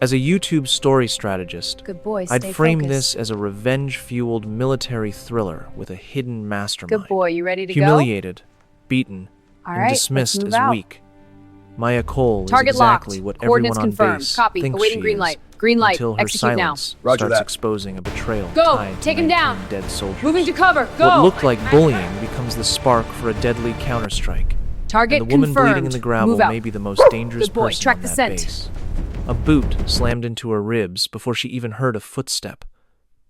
As a YouTube story strategist, Good boy, I'd stay frame focused. this as a revenge-fueled military thriller with a hidden mastermind. Good boy, you ready to Humiliated, beaten, All and right, dismissed let's move as out. weak, Maya Cole Target is exactly locked. what Coordinates everyone on confirmed. base Copy. thinks Awaiting she green is, light. Green light. until her Execute now. silence Roger starts that. exposing a betrayal Go. tied to Take him 19 down. dead soldiers. Moving to cover. Go. What looked like bullying becomes the spark for a deadly counterstrike. Target And the woman confirmed. bleeding in the gravel Move out. may be the most dangerous Good boy. person Track on the that scent. base. A boot slammed into her ribs before she even heard a footstep.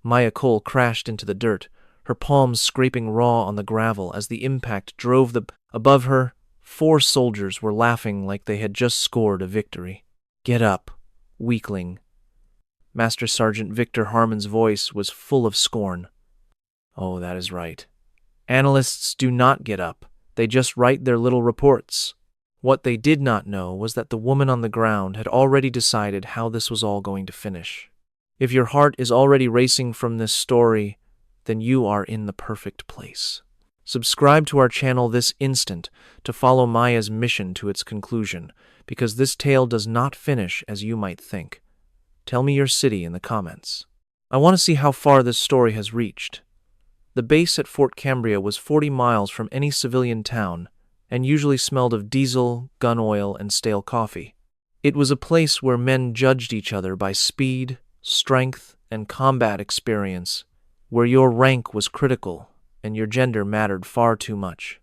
Maya Cole crashed into the dirt, her palms scraping raw on the gravel as the impact drove the... Above her, 4 soldiers were laughing like they had just scored a victory. "Get up, weakling." Master Sergeant Victor Harmon's voice was full of scorn. Oh, that is right. Analysts do not get up. They just write their little reports. What they did not know was that the woman on the ground had already decided how this was all going to finish. If your heart is already racing from this story, then you are in the perfect place. Subscribe to our channel this instant to follow Maya's mission to its conclusion, because this tale does not finish as you might think. Tell me your city in the comments. I want to see how far this story has reached. The base at Fort Cambria was 40 miles from any civilian town, and usually smelled of diesel, gun oil, and stale coffee. It was a place where men judged each other by speed, strength, and combat experience, where your rank was critical and your gender mattered far too much.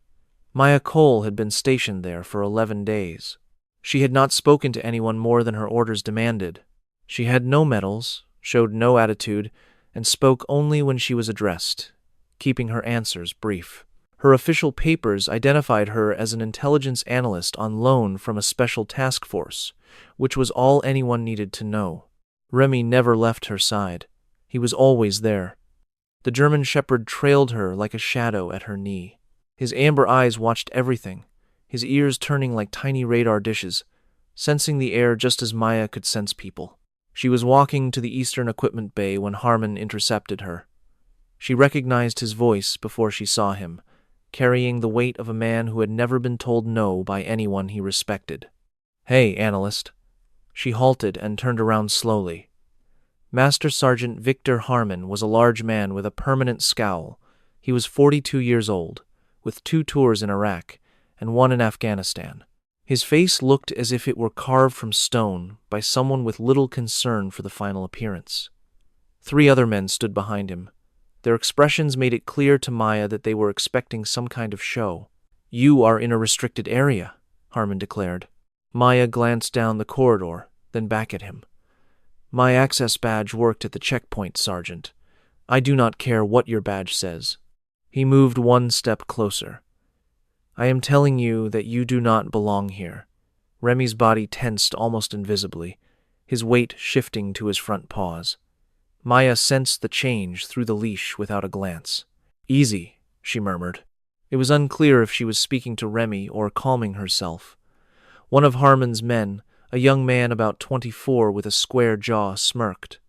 Maya Cole had been stationed there for 11 days. She had not spoken to anyone more than her orders demanded. She had no medals, showed no attitude, and spoke only when she was addressed, keeping her answers brief. Her official papers identified her as an intelligence analyst on loan from a special task force, which was all anyone needed to know. Remy never left her side. He was always there. The German shepherd trailed her like a shadow at her knee. His amber eyes watched everything, his ears turning like tiny radar dishes, sensing the air just as Maya could sense people. She was walking to the Eastern Equipment Bay when Harmon intercepted her. She recognized his voice before she saw him, carrying the weight of a man who had never been told no by anyone he respected. "Hey, analyst." She halted and turned around slowly. Master Sergeant Victor Harmon was a large man with a permanent scowl. He was 42 years old, with 2 tours in Iraq and 1 in Afghanistan. His face looked as if it were carved from stone by someone with little concern for the final appearance. 3 other men stood behind him. Their expressions made it clear to Maya that they were expecting some kind of show. "You are in a restricted area," Harmon declared. Maya glanced down the corridor, then back at him. "My access badge worked at the checkpoint, Sergeant. I do not care what your badge says." He moved 1 step closer. "I am telling you that you do not belong here." Remy's body tensed almost invisibly, his weight shifting to his front paws. Maya sensed the change through the leash without a glance. "Easy," she murmured. It was unclear if she was speaking to Remy or calming herself. One of Harmon's men, a young man about 24 with a square jaw, smirked.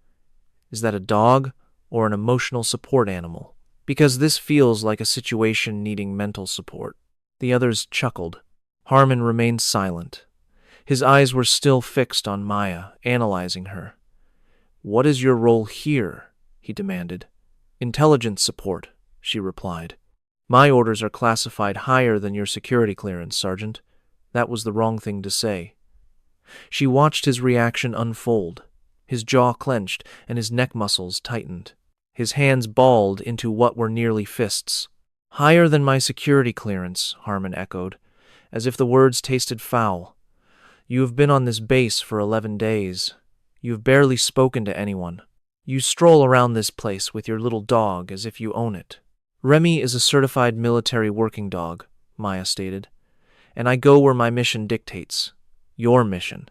"Is that a dog or an emotional support animal? Because this feels like a situation needing mental support." The others chuckled. Harmon remained silent. His eyes were still fixed on Maya, analyzing her. "What is your role here?" he demanded. "Intelligence support," she replied. "My orders are classified higher than your security clearance, Sergeant." That was the wrong thing to say. She watched his reaction unfold. His jaw clenched and his neck muscles tightened. His hands balled into what were nearly fists. "Higher than my security clearance," Harmon echoed, as if the words tasted foul. "You have been on this base for 11 days. You have barely spoken to anyone. You stroll around this place with your little dog as if you own it." "Remy is a certified military working dog," Maya stated, "and I go where my mission dictates. Your mission."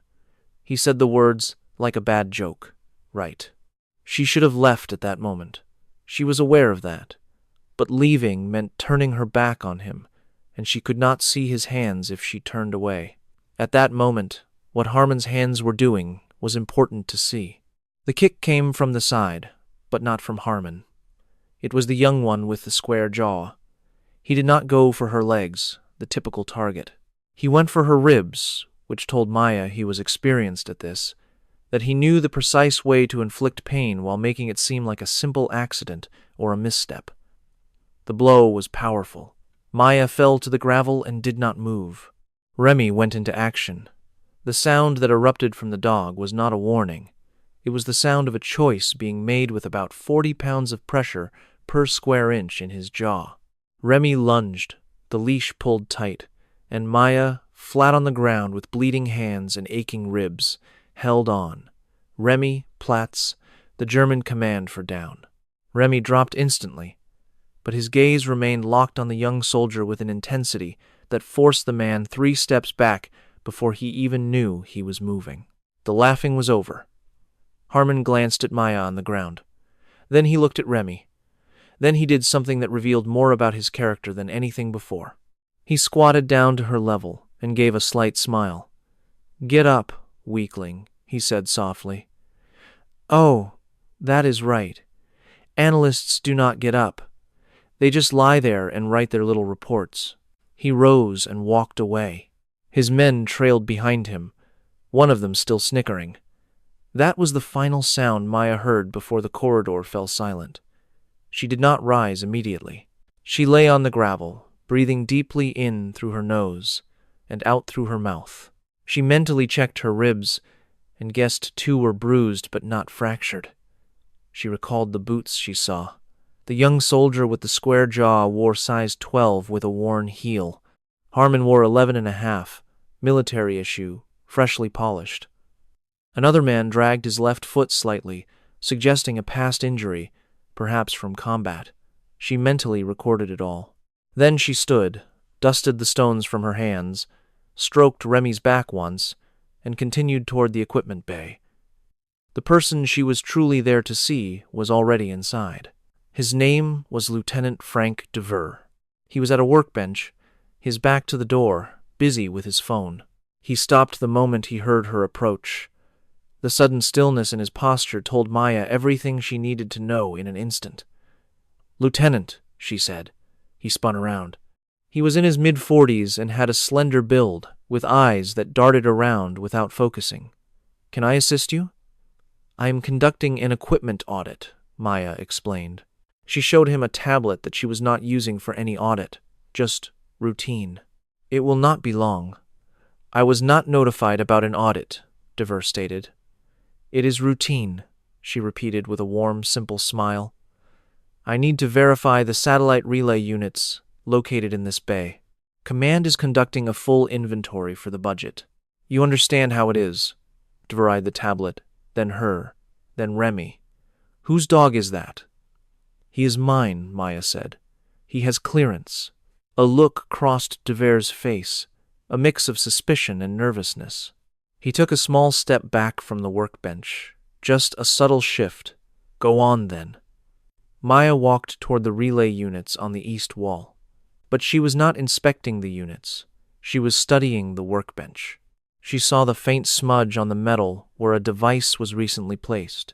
He said the words like a bad joke. Right. She should have left at that moment. She was aware of that. But leaving meant turning her back on him, and she could not see his hands if she turned away. At that moment, what Harmon's hands were doing was important to see. The kick came from the side, but not from Harmon. It was the young one with the square jaw. He did not go for her legs, the typical target. He went for her ribs, which told Maya he was experienced at this, that he knew the precise way to inflict pain while making it seem like a simple accident or a misstep. The blow was powerful. Maya fell to the gravel and did not move. Remy went into action. The sound that erupted from the dog was not a warning. It was the sound of a choice being made with about 40 pounds of pressure per square inch in his jaw. Remy lunged, the leash pulled tight, and Maya, flat on the ground with bleeding hands and aching ribs, held on. Remy, Platz, the German command for down. Remy dropped instantly, but his gaze remained locked on the young soldier with an intensity that forced the man 3 steps back before he even knew he was moving. The laughing was over. Harmon glanced at Maya on the ground. Then he looked at Remy. Then he did something that revealed more about his character than anything before. He squatted down to her level and gave a slight smile. "Get up, weakling," he said softly. "Oh, that is right. Analysts do not get up. They just lie there and write their little reports." He rose and walked away. His men trailed behind him, one of them still snickering. That was the final sound Maya heard before the corridor fell silent. She did not rise immediately. She lay on the gravel, breathing deeply in through her nose and out through her mouth. She mentally checked her ribs and guessed 2 were bruised but not fractured. She recalled the boots she saw. The young soldier with the square jaw wore size 12 with a worn heel. Harmon wore 11.5, military issue, freshly polished. Another man dragged his left foot slightly, suggesting a past injury, perhaps from combat. She mentally recorded it all. Then she stood, dusted the stones from her hands, stroked Remy's back once, and continued toward the equipment bay. The person she was truly there to see was already inside. His name was Lieutenant Frank Dever. He was at a workbench, his back to the door, busy with his phone. He stopped the moment he heard her approach. The sudden stillness in his posture told Maya everything she needed to know in an instant. "Lieutenant," she said. He spun around. He was in his mid-40s and had a slender build, with eyes that darted around without focusing. "Can I assist you?" "I am conducting an equipment audit," Maya explained. She showed him a tablet that she was not using for any audit, just routine. "It will not be long. I was not notified about an audit," Dever stated. "It is routine," she repeated with a warm, simple smile. "I need to verify the satellite relay units located in this bay. Command is conducting a full inventory for the budget. You understand how it is." Dever eyed the tablet, then her, then Remy. "Whose dog is that?" "He is mine," Maya said. "He has clearance." A look crossed Dever's face, a mix of suspicion and nervousness. He took a small step back from the workbench, just a subtle shift. "Go on, then." Maya walked toward the relay units on the east wall. But she was not inspecting the units. She was studying the workbench. She saw the faint smudge on the metal where a device was recently placed.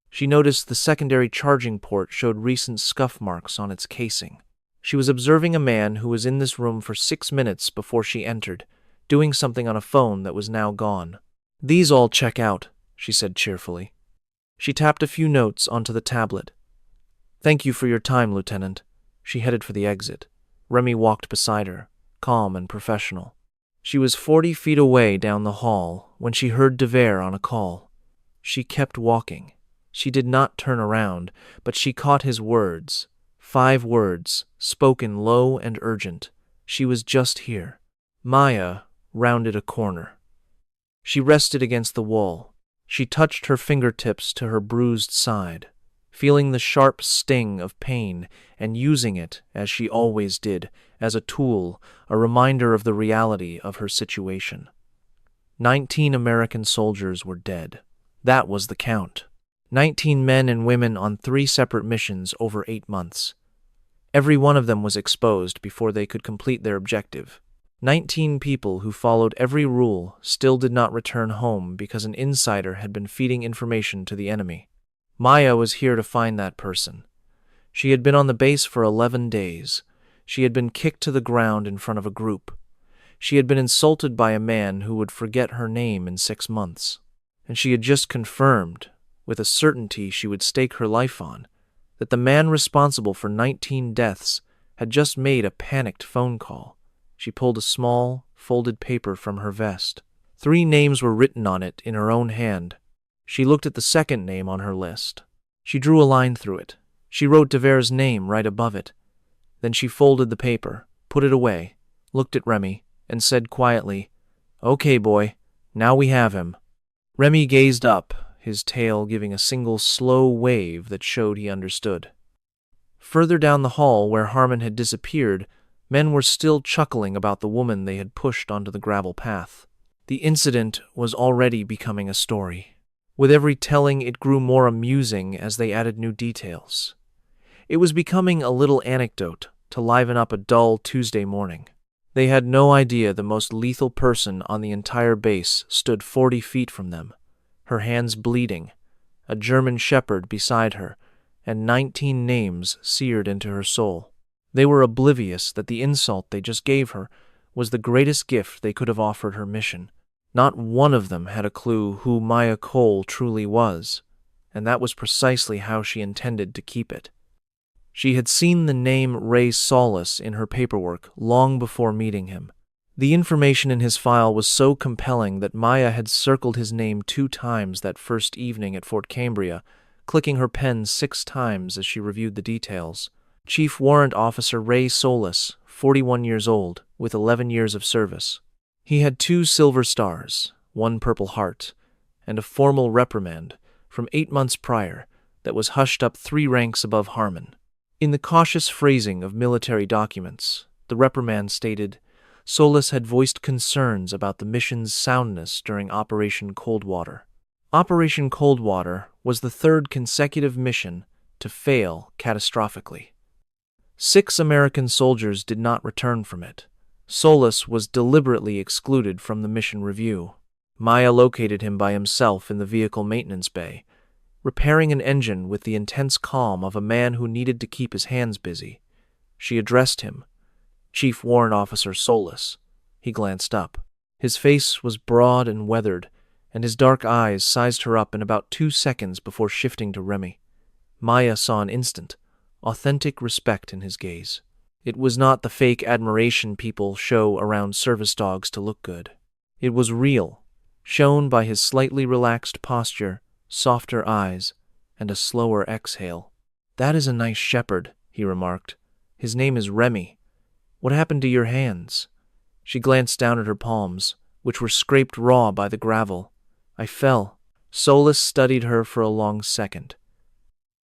She noticed the secondary charging port showed recent scuff marks on its casing. She was observing a man who was in this room for 6 minutes before she entered, doing something on a phone that was now gone. "These all check out," she said cheerfully. She tapped a few notes onto the tablet. "Thank you for your time, Lieutenant." She headed for the exit. Remy walked beside her, calm and professional. She was 40 feet away down the hall when she heard Dever on a call. She kept walking. She did not turn around, but she caught his words. 5 words, spoken low and urgent. She was just here. Maya rounded a corner. She rested against the wall. She touched her fingertips to her bruised side, feeling the sharp sting of pain and using it, as she always did, as a tool, a reminder of the reality of her situation. 19 American soldiers were dead. That was the count. 19 men and women on 3 separate missions over 8 months. Every one of them was exposed before they could complete their objective. 19 people who followed every rule still did not return home because an insider had been feeding information to the enemy. Maya was here to find that person. She had been on the base for 11 days. She had been kicked to the ground in front of a group. She had been insulted by a man who would forget her name in 6 months. and she had just confirmed, with a certainty she would stake her life on, that the man responsible for 19 deaths had just made a panicked phone call. She pulled a small, folded paper from her vest. 3 names were written on it in her own hand. She looked at the second name on her list. She drew a line through it. She wrote Dever's name right above it. Then she folded the paper, put it away, looked at Remy, and said quietly, "Okay, boy, now we have him." Remy gazed up, his tail giving a single slow wave that showed he understood. Further down the hall, where Harmon had disappeared, men were still chuckling about the woman they had pushed onto the gravel path. The incident was already becoming a story. With every telling, it grew more amusing as they added new details. It was becoming a little anecdote to liven up a dull Tuesday morning. They had no idea the most lethal person on the entire base stood 40 feet from them, her hands bleeding, a German shepherd beside her, and 19 names seared into her soul. They were oblivious that the insult they just gave her was the greatest gift they could have offered her mission. Not one of them had a clue who Maya Cole truly was, and that was precisely how she intended to keep it. She had seen the name Ray Solis in her paperwork long before meeting him. The information in his file was so compelling that Maya had circled his name 2 times that first evening at Fort Cambria, clicking her pen 6 times as she reviewed the details. Chief Warrant Officer Ray Solis, 41 years old, with 11 years of service. He had 2 silver stars, 1 Purple Heart, and a formal reprimand from 8 months prior that was hushed up 3 ranks above Harmon. In the cautious phrasing of military documents, the reprimand stated, Solis had voiced concerns about the mission's soundness during Operation Coldwater. Operation Coldwater was the 3rd consecutive mission to fail catastrophically. 6 American soldiers did not return from it. Solis was deliberately excluded from the mission review. Maya located him by himself in the vehicle maintenance bay, repairing an engine with the intense calm of a man who needed to keep his hands busy. She addressed him, Chief Warrant Officer Solis. He glanced up. His face was broad and weathered, and his dark eyes sized her up in about 2 seconds before shifting to Remy. Maya saw an instant, authentic respect in his gaze. It was not the fake admiration people show around service dogs to look good. It was real, shown by his slightly relaxed posture, softer eyes, and a slower exhale. "That is a nice shepherd," he remarked. "His name is Remy. What happened to your hands?" She glanced down at her palms, which were scraped raw by the gravel. "I fell." Solis studied her for a long second.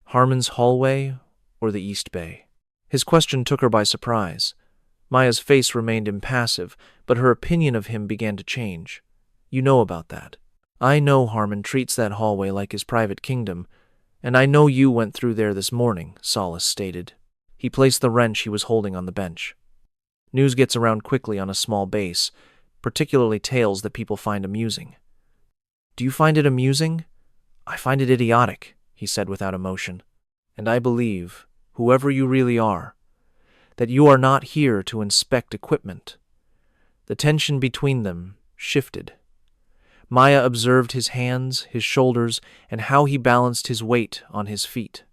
Harmon's hallway or the East Bay? His question took her by surprise. Maya's face remained impassive, but her opinion of him began to change. "You know about that." "I know Harmon treats that hallway like his private kingdom, and I know you went through there this morning," Solis stated. He placed the wrench he was holding on the bench. "News gets around quickly on a small base, particularly tales that people find amusing." "Do you find it amusing?" "I find it idiotic," he said without emotion. "And I believe, whoever you really are, that you are not here to inspect equipment." The tension between them shifted. Maya observed his hands, his shoulders, and how he balanced his weight on his feet.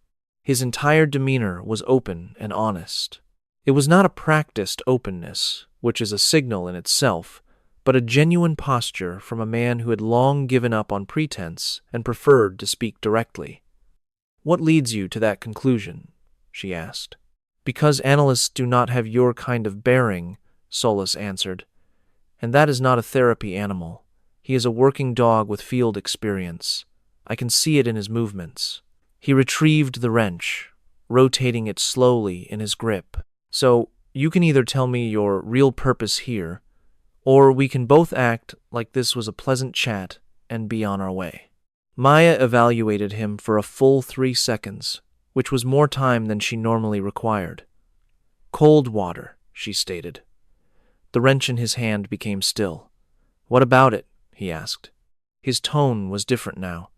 His entire demeanor was open and honest. It was not a practiced openness, which is a signal in itself, but a genuine posture from a man who had long given up on pretense and preferred to speak directly. "What leads you to that conclusion?" she asked. "Because analysts do not have your kind of bearing," Solis answered. "And that is not a therapy animal. He is a working dog with field experience. I can see it in his movements." He retrieved the wrench, rotating it slowly in his grip. "So, you can either tell me your real purpose here, or we can both act like this was a pleasant chat and be on our way." Maya evaluated him for a full 3 seconds, which was more time than she normally required. "Coldwater," she stated. The wrench in his hand became still. "What about it?" he asked. His tone was different now.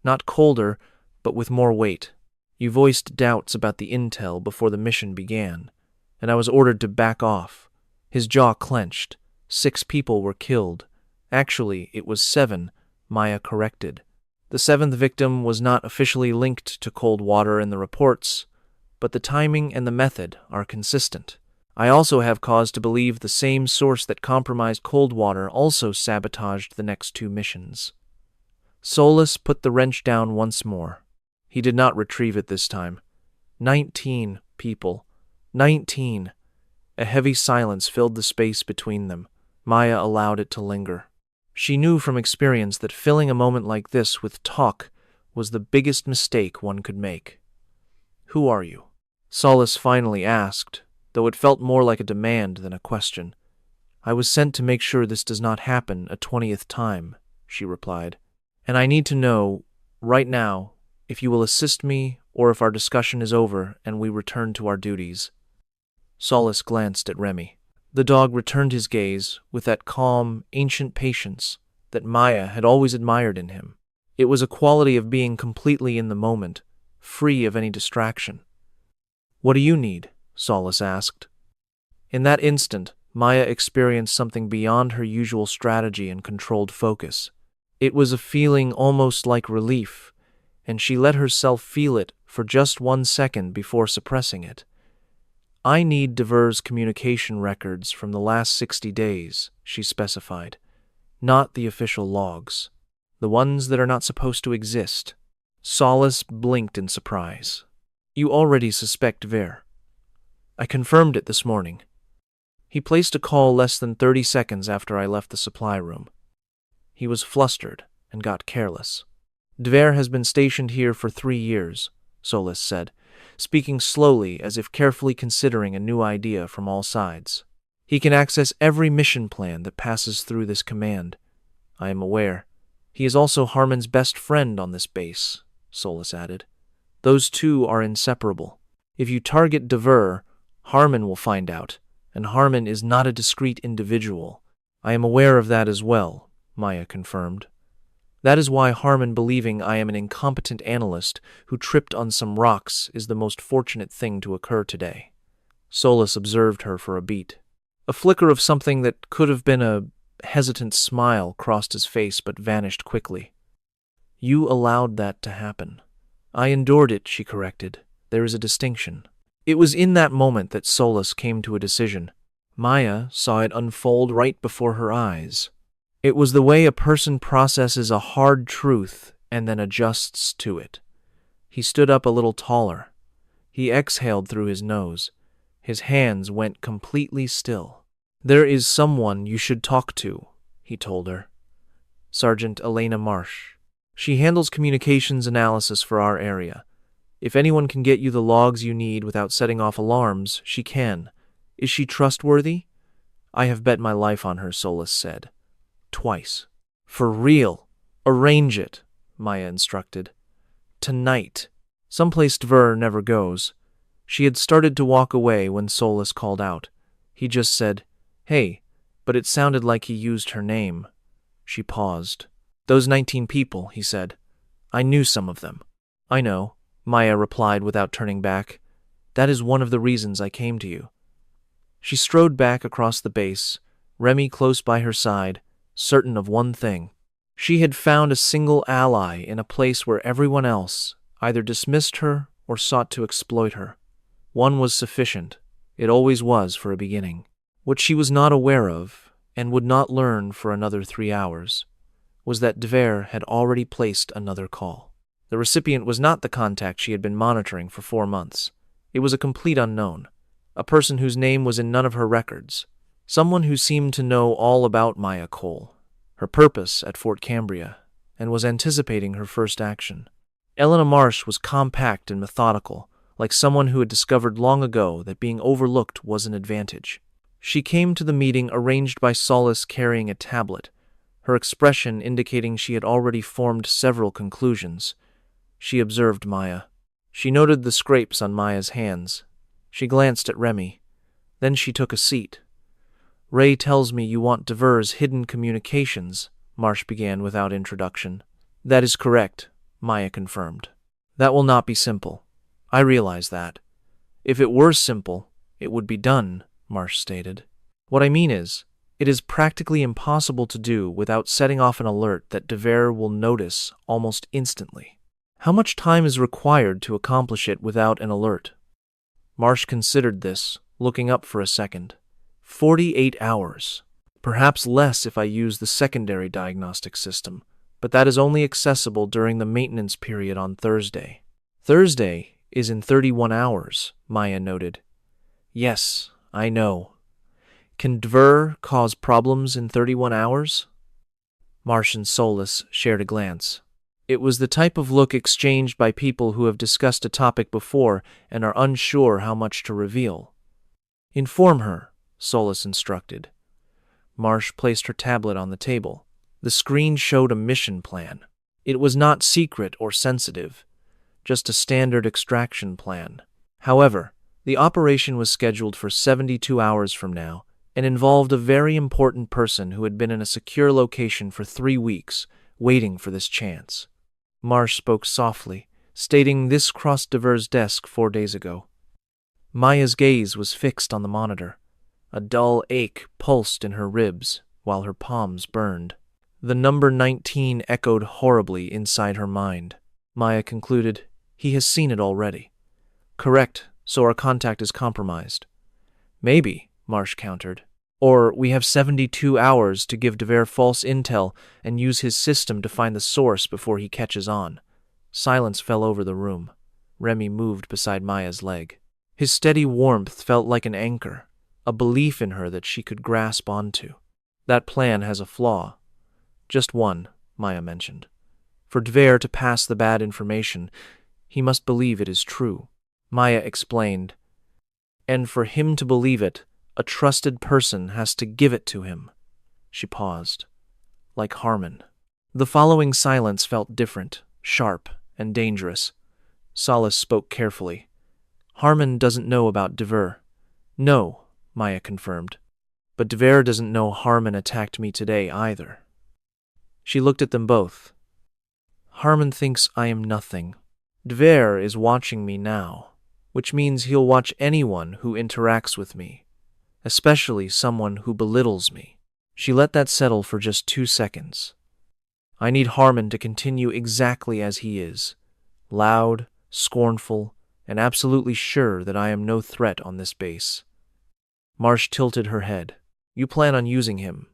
Not colder, but with more weight. "You voiced doubts about the intel before the mission began, and I was ordered to back off." His jaw clenched. 6 people were killed. Actually, it was 7, Maya corrected. The seventh victim was not officially linked to cold water in the reports, but the timing and the method are consistent. I also have cause to believe the same source that compromised Coldwater also sabotaged the next two missions. Solus put the wrench down once more. He did not retrieve it this time. 19 people. 19. A heavy silence filled the space between them. Maya allowed it to linger. She knew from experience that filling a moment like this with talk was the biggest mistake one could make. "Who are you?" Solus finally asked, though it felt more like a demand than a question. "I was sent to make sure this does not happen a 20th time," she replied. "And I need to know, right now, if you will assist me or if our discussion is over and we return to our duties." Solus glanced at Remy. The dog returned his gaze with that calm, ancient patience that Maya had always admired in him. It was a quality of being completely in the moment, free of any distraction. "What do you need?" Solus asked. In that instant, Maya experienced something beyond her usual strategy and controlled focus. It was a feeling almost like relief, and she let herself feel it for just 1 second before suppressing it. "I need diverse communication records from the last 60 days, she specified. "Not the official logs. The ones that are not supposed to exist." Solus blinked in surprise. "You already suspect Ver." "I confirmed it this morning. He placed a call less than 30 seconds after I left the supply room. He was flustered and got careless." "Dver has been stationed here for 3 years, Solus said, speaking slowly as if carefully considering a new idea from all sides. "He can access every mission plan that passes through this command. I am aware. He is also Harmon's best friend on this base," Solus added. "Those two are inseparable. If you target Dver, Harmon will find out, and Harmon is not a discrete individual." "I am aware of that as well," Maya confirmed. "That is why Harmon believing I am an incompetent analyst who tripped on some rocks is the most fortunate thing to occur today." Solus observed her for a beat. A flicker of something that could have been a hesitant smile crossed his face but vanished quickly. "You allowed that to happen." "I endured it," she corrected. "There is a distinction." It was in that moment that Solus came to a decision. Maya saw it unfold right before her eyes. It was the way a person processes a hard truth and then adjusts to it. He stood up a little taller. He exhaled through his nose. His hands went completely still. "There is someone you should talk to," he told her. "Sergeant Elena Marsh. She handles communications analysis for our area. If anyone can get you the logs you need without setting off alarms, she can. Is she trustworthy?" "I have bet my life on her," Solus said. "Twice." "For real? Arrange it," Maya instructed. "Tonight." Someplace Dver never goes. She had started to walk away when Solus called out. He just said, "Hey," but it sounded like he used her name. She paused. "Those 19 people," he said. "I knew some of them." "I know," Maya replied without turning back. "That is one of the reasons I came to you." She strode back across the base, Remy close by her side, certain of one thing. She had found a single ally in a place where everyone else either dismissed her or sought to exploit her. One was sufficient. It always was for a beginning. What she was not aware of, and would not learn for another 3 hours, was that Dver had already placed another call. The recipient was not the contact she had been monitoring for 4 months. It was a complete unknown, a person whose name was in none of her records, someone who seemed to know all about Maya Cole, her purpose at Fort Cambria, and was anticipating her first action. Elena Marsh was compact and methodical, like someone who had discovered long ago that being overlooked was an advantage. She came to the meeting arranged by Solus carrying a tablet, her expression indicating she had already formed several conclusions. She observed Maya. She noted the scrapes on Maya's hands. She glanced at Remy. Then she took a seat. "Ray tells me you want Dver's hidden communications," Marsh began without introduction. "That is correct," Maya confirmed. "That will not be simple. I realize that. If it were simple, it would be done," Marsh stated. "What I mean is, It is practically impossible to do without setting off an alert that Devere will notice almost instantly. How much time is required to accomplish it without an alert? Marsh considered this, looking up for a second. 48 hours. Perhaps less if I use the secondary diagnostic system, but that is only accessible during the maintenance period on Thursday. Thursday is in 31 hours, Maya noted. Yes, I know. Can Devere cause problems in 31 hours? Marsh and Solus shared a glance. It was the type of look exchanged by people who have discussed a topic before and are unsure how much to reveal. Inform her, Solus instructed. Marsh placed her tablet on the table. The screen showed a mission plan. It was not secret or sensitive, just a standard extraction plan. However, the operation was scheduled for 72 hours from now and involved a very important person who had been in a secure location for 3 weeks, waiting for this chance. Marsh spoke softly, stating this crossed Devere's desk 4 days ago. Maya's gaze was fixed on the monitor. A dull ache pulsed in her ribs while her palms burned. The number 19 echoed horribly inside her mind. Maya concluded, he has seen it already. Correct, so our contact is compromised. Maybe, Marsh countered. Or we have 72 hours to give Devere false intel and use his system to find the source before he catches on. Silence fell over the room. Remy moved beside Maya's leg. His steady warmth felt like an anchor, a belief in her that she could grasp onto. That plan has a flaw. Just one, Maya mentioned. For Devere to pass the bad information, he must believe it is true. Maya explained. And for him to believe it, a trusted person has to give it to him. She paused. Like Harmon. The following silence felt different, sharp, and dangerous. Solus spoke carefully. Harmon doesn't know about Devere. No, Maya confirmed. But Devere doesn't know Harmon attacked me today either. She looked at them both. Harmon thinks I am nothing. Devere is watching me now, which means he'll watch anyone who interacts with me, especially someone who belittles me. She let that settle for just 2 seconds. I need Harmon to continue exactly as he is, loud, scornful, and absolutely sure that I am no threat on this base. Marsh tilted her head. You plan on using him?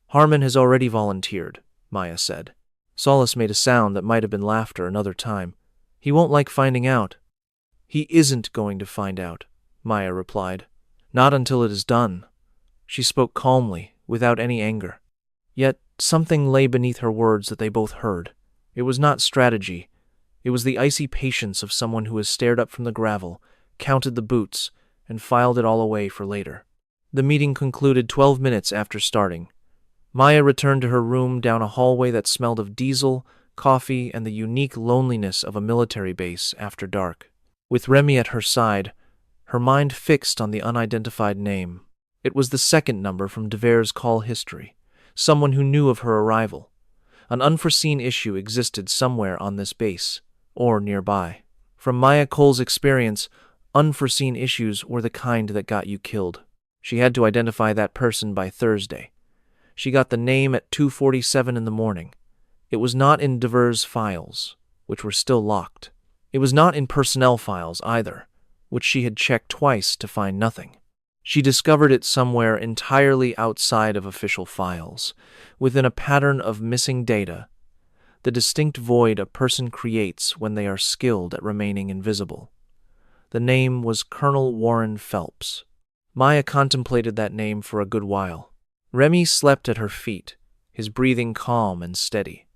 Harmon has already volunteered, Maya said. Solus made a sound that might have been laughter another time. He won't like finding out. He isn't going to find out, Maya replied. Not until it is done. She spoke calmly, without any anger. Yet something lay beneath her words that they both heard. It was not strategy. It was the icy patience of someone who has stared up from the gravel, counted the boots, and filed it all away for later. The meeting concluded 12 minutes after starting. Maya returned to her room down a hallway that smelled of diesel, coffee, and the unique loneliness of a military base after dark. With Remy at her side, her mind fixed on the unidentified name. It was the second number from Devere's call history, someone who knew of her arrival. An unforeseen issue existed somewhere on this base, or nearby. From Maya Cole's experience, unforeseen issues were the kind that got you killed. She had to identify that person by Thursday. She got the name at 2:47 in the morning. It was not in Devere's files, which were still locked. It was not in personnel files either, which she had checked twice to find nothing. She discovered it somewhere entirely outside of official files, within a pattern of missing data, the distinct void a person creates when they are skilled at remaining invisible. The name was Colonel Warren Phelps. Maya contemplated that name for a good while. Remy slept at her feet, his breathing calm and steady.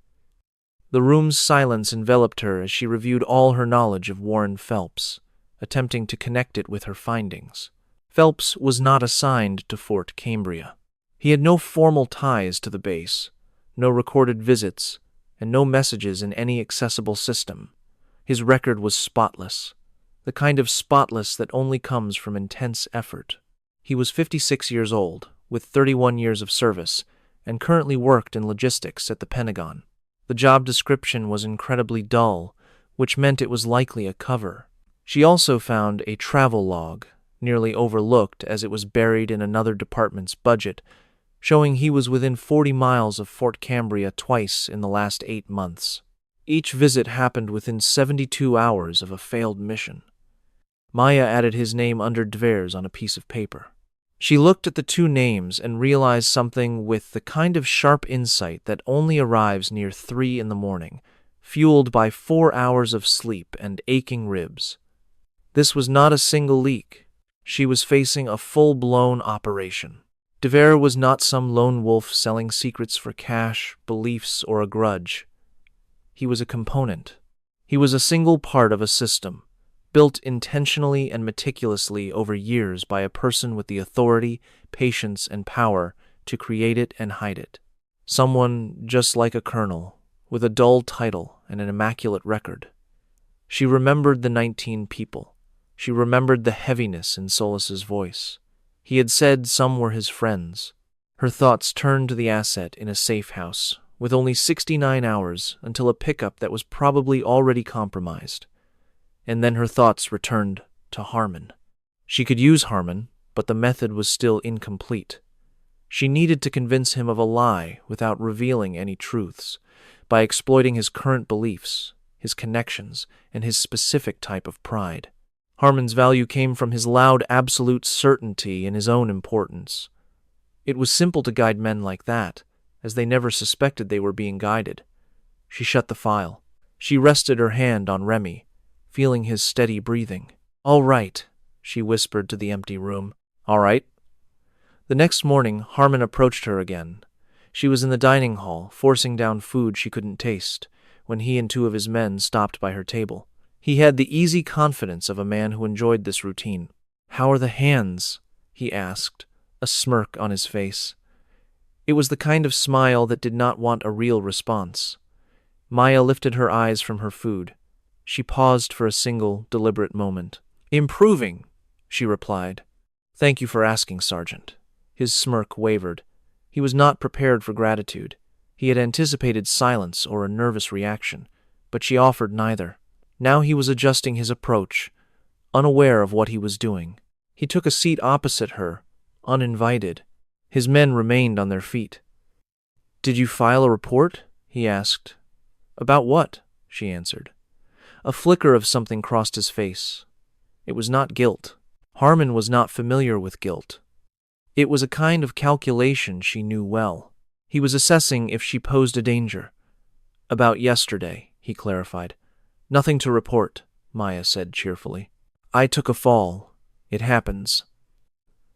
The room's silence enveloped her as she reviewed all her knowledge of Warren Phelps, attempting to connect it with her findings. Phelps was not assigned to Fort Cambria. He had no formal ties to the base, no recorded visits, and no messages in any accessible system. His record was spotless, the kind of spotless that only comes from intense effort. He was 56 years old, with 31 years of service, and currently worked in logistics at the Pentagon. The job description was incredibly dull, which meant it was likely a cover. She also found a travel log, nearly overlooked as it was buried in another department's budget, showing he was within 40 miles of Fort Cambria twice in the last 8 months. Each visit happened within 72 hours of a failed mission. Maya added his name under Dver's on a piece of paper. She looked at the two names and realized something with the kind of sharp insight that only arrives near 3 in the morning, fueled by 4 hours of sleep and aching ribs. This was not a single leak. She was facing a full-blown operation. Dver was not some lone wolf selling secrets for cash, beliefs, or a grudge. He was a component. He was a single part of a system, built intentionally and meticulously over years by a person with the authority, patience, and power to create it and hide it. Someone just like a colonel, with a dull title and an immaculate record. She remembered the 19 people. She remembered the heaviness in Solis's voice. He had said some were his friends. Her thoughts turned to the asset in a safe house, with only 69 hours until a pickup that was probably already compromised. And then her thoughts returned to Harmon. She could use Harmon, but the method was still incomplete. She needed to convince him of a lie without revealing any truths, by exploiting his current beliefs, his connections, and his specific type of pride. Harmon's value came from his loud absolute certainty in his own importance. It was simple to guide men like that, as they never suspected they were being guided. She shut the file. She rested her hand on Remy, feeling his steady breathing. "All right," she whispered to the empty room. "All right." The next morning, Harmon approached her again. She was in the dining hall, forcing down food she couldn't taste, when he and 2 of his men stopped by her table. He had the easy confidence of a man who enjoyed this routine. "How are the hands?" he asked, a smirk on his face. It was the kind of smile that did not want a real response. Maya lifted her eyes from her food. She paused for a single, deliberate moment. "Improving," she replied. "Thank you for asking, Sergeant." His smirk wavered. He was not prepared for gratitude. He had anticipated silence or a nervous reaction, but she offered neither. Now he was adjusting his approach, unaware of what he was doing. He took a seat opposite her, uninvited. His men remained on their feet. "Did you file a report?" he asked. "About what?" she answered. A flicker of something crossed his face. It was not guilt. Harmon was not familiar with guilt. It was a kind of calculation she knew well. He was assessing if she posed a danger. "About yesterday," he clarified. "Nothing to report," Maya said cheerfully. "I took a fall. It happens."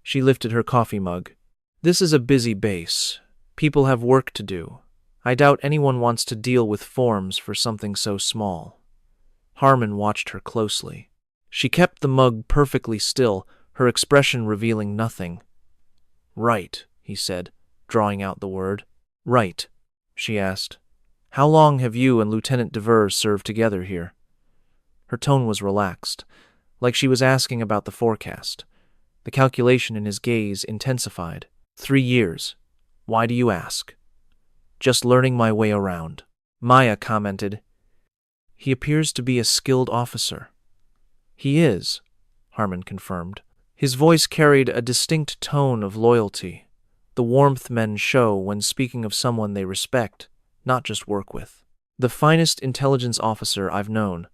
She lifted her coffee mug. "This is a busy base. People have work to do. I doubt anyone wants to deal with forms for something so small." Harmon watched her closely. She kept the mug perfectly still, her expression revealing nothing. "Right," he said, drawing out the word. "Right," she asked. "How long have you and Lieutenant Dever served together here?" Her tone was relaxed, like she was asking about the forecast. The calculation in his gaze intensified. 3 years. Why do you ask?" "Just learning my way around," Maya commented. "He appears to be a skilled officer." "He is," Harmon confirmed. His voice carried a distinct tone of loyalty, the warmth men show when speaking of someone they respect, not just work with. "The finest intelligence officer I've known."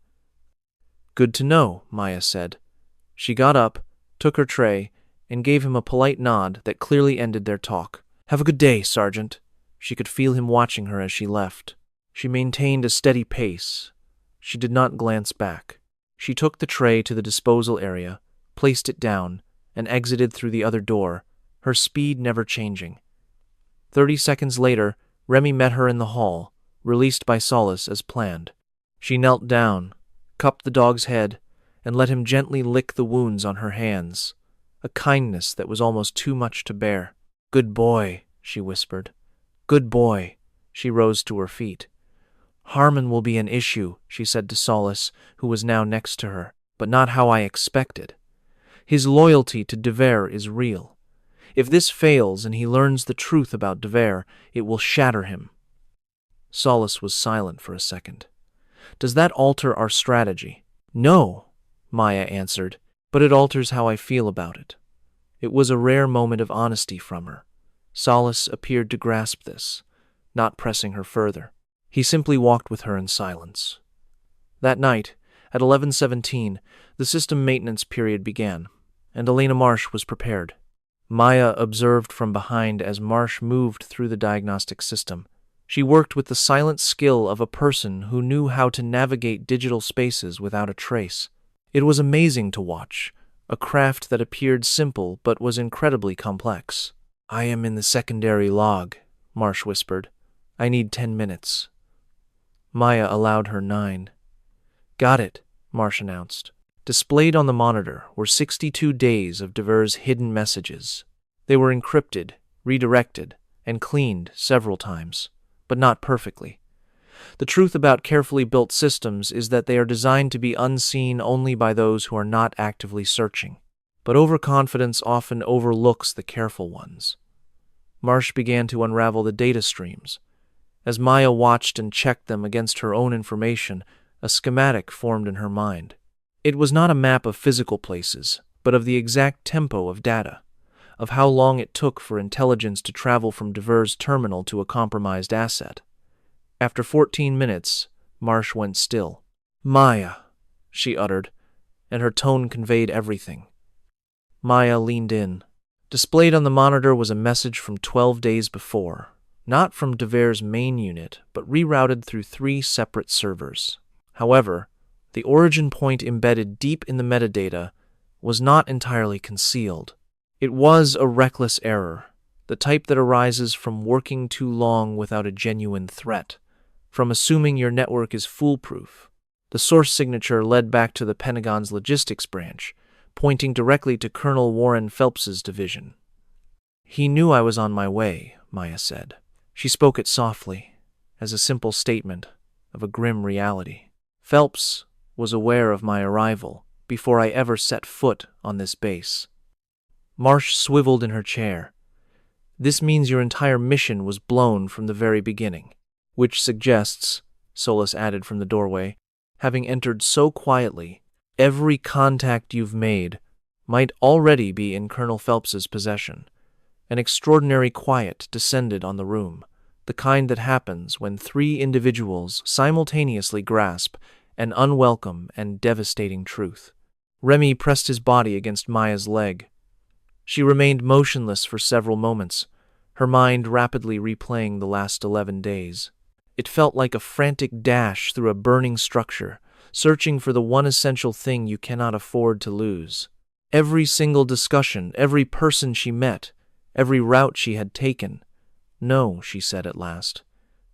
"Good to know," Maya said. She got up, took her tray, and gave him a polite nod that clearly ended their talk. "Have a good day, Sergeant." She could feel him watching her as she left. She maintained a steady pace. She did not glance back. She took the tray to the disposal area, placed it down, and exited through the other door, her speed never changing. 30 seconds later, Remy met her in the hall, released by Solis as planned. She knelt down, cupped the dog's head, and let him gently lick the wounds on her hands, a kindness that was almost too much to bear. "Good boy," she whispered. "Good boy." She rose to her feet. "Harmon will be an issue," she said to Solis, who was now next to her, "but not how I expected. His loyalty to Dever is real. If this fails and he learns the truth about Dever, it will shatter him." Solis was silent for a second. "Does that alter our strategy?" "No," Maya answered, "but it alters how I feel about it." It was a rare moment of honesty from her. Solace appeared to grasp this, not pressing her further. He simply walked with her in silence. That night, at 11:17, the system maintenance period began, and Elena Marsh was prepared. Maya observed from behind as Marsh moved through the diagnostic system. She worked with the silent skill of a person who knew how to navigate digital spaces without a trace. It was amazing to watch, a craft that appeared simple but was incredibly complex. "I am in the secondary log," Marsh whispered. "I need 10 minutes." Maya allowed her 9. "Got it," Marsh announced. Displayed on the monitor were 62 days of Dever's hidden messages. They were encrypted, redirected, and cleaned several times, but not perfectly. The truth about carefully built systems is that they are designed to be unseen only by those who are not actively searching. But overconfidence often overlooks the careful ones. Marsh began to unravel the data streams. As Maya watched and checked them against her own information, a schematic formed in her mind. It was not a map of physical places, but of the exact tempo of data, of how long it took for intelligence to travel from Dever's terminal to a compromised asset. After 14 minutes, Marsh went still. "Maya," she uttered, and her tone conveyed everything. Maya leaned in. Displayed on the monitor was a message from 12 days before, not from Dever's main unit, but rerouted through 3 separate servers. However, the origin point embedded deep in the metadata was not entirely concealed. It was a reckless error, the type that arises from working too long without a genuine threat, from assuming your network is foolproof. The source signature led back to the Pentagon's logistics branch, pointing directly to Colonel Warren Phelps's division. "He knew I was on my way," Maya said. She spoke it softly, as a simple statement of a grim reality. "Phelps was aware of my arrival before I ever set foot on this base." Marsh swiveled in her chair. "This means your entire mission was blown from the very beginning, which suggests," Solis added from the doorway, "having entered so quietly, every contact you've made might already be in Colonel Phelps's possession." An extraordinary quiet descended on the room, the kind that happens when 3 individuals simultaneously grasp an unwelcome and devastating truth. Remy pressed his body against Maya's leg. She remained motionless for several moments, her mind rapidly replaying the last 11 days. It felt like a frantic dash through a burning structure, searching for the one essential thing you cannot afford to lose. Every single discussion, every person she met, every route she had taken. "No," she said at last.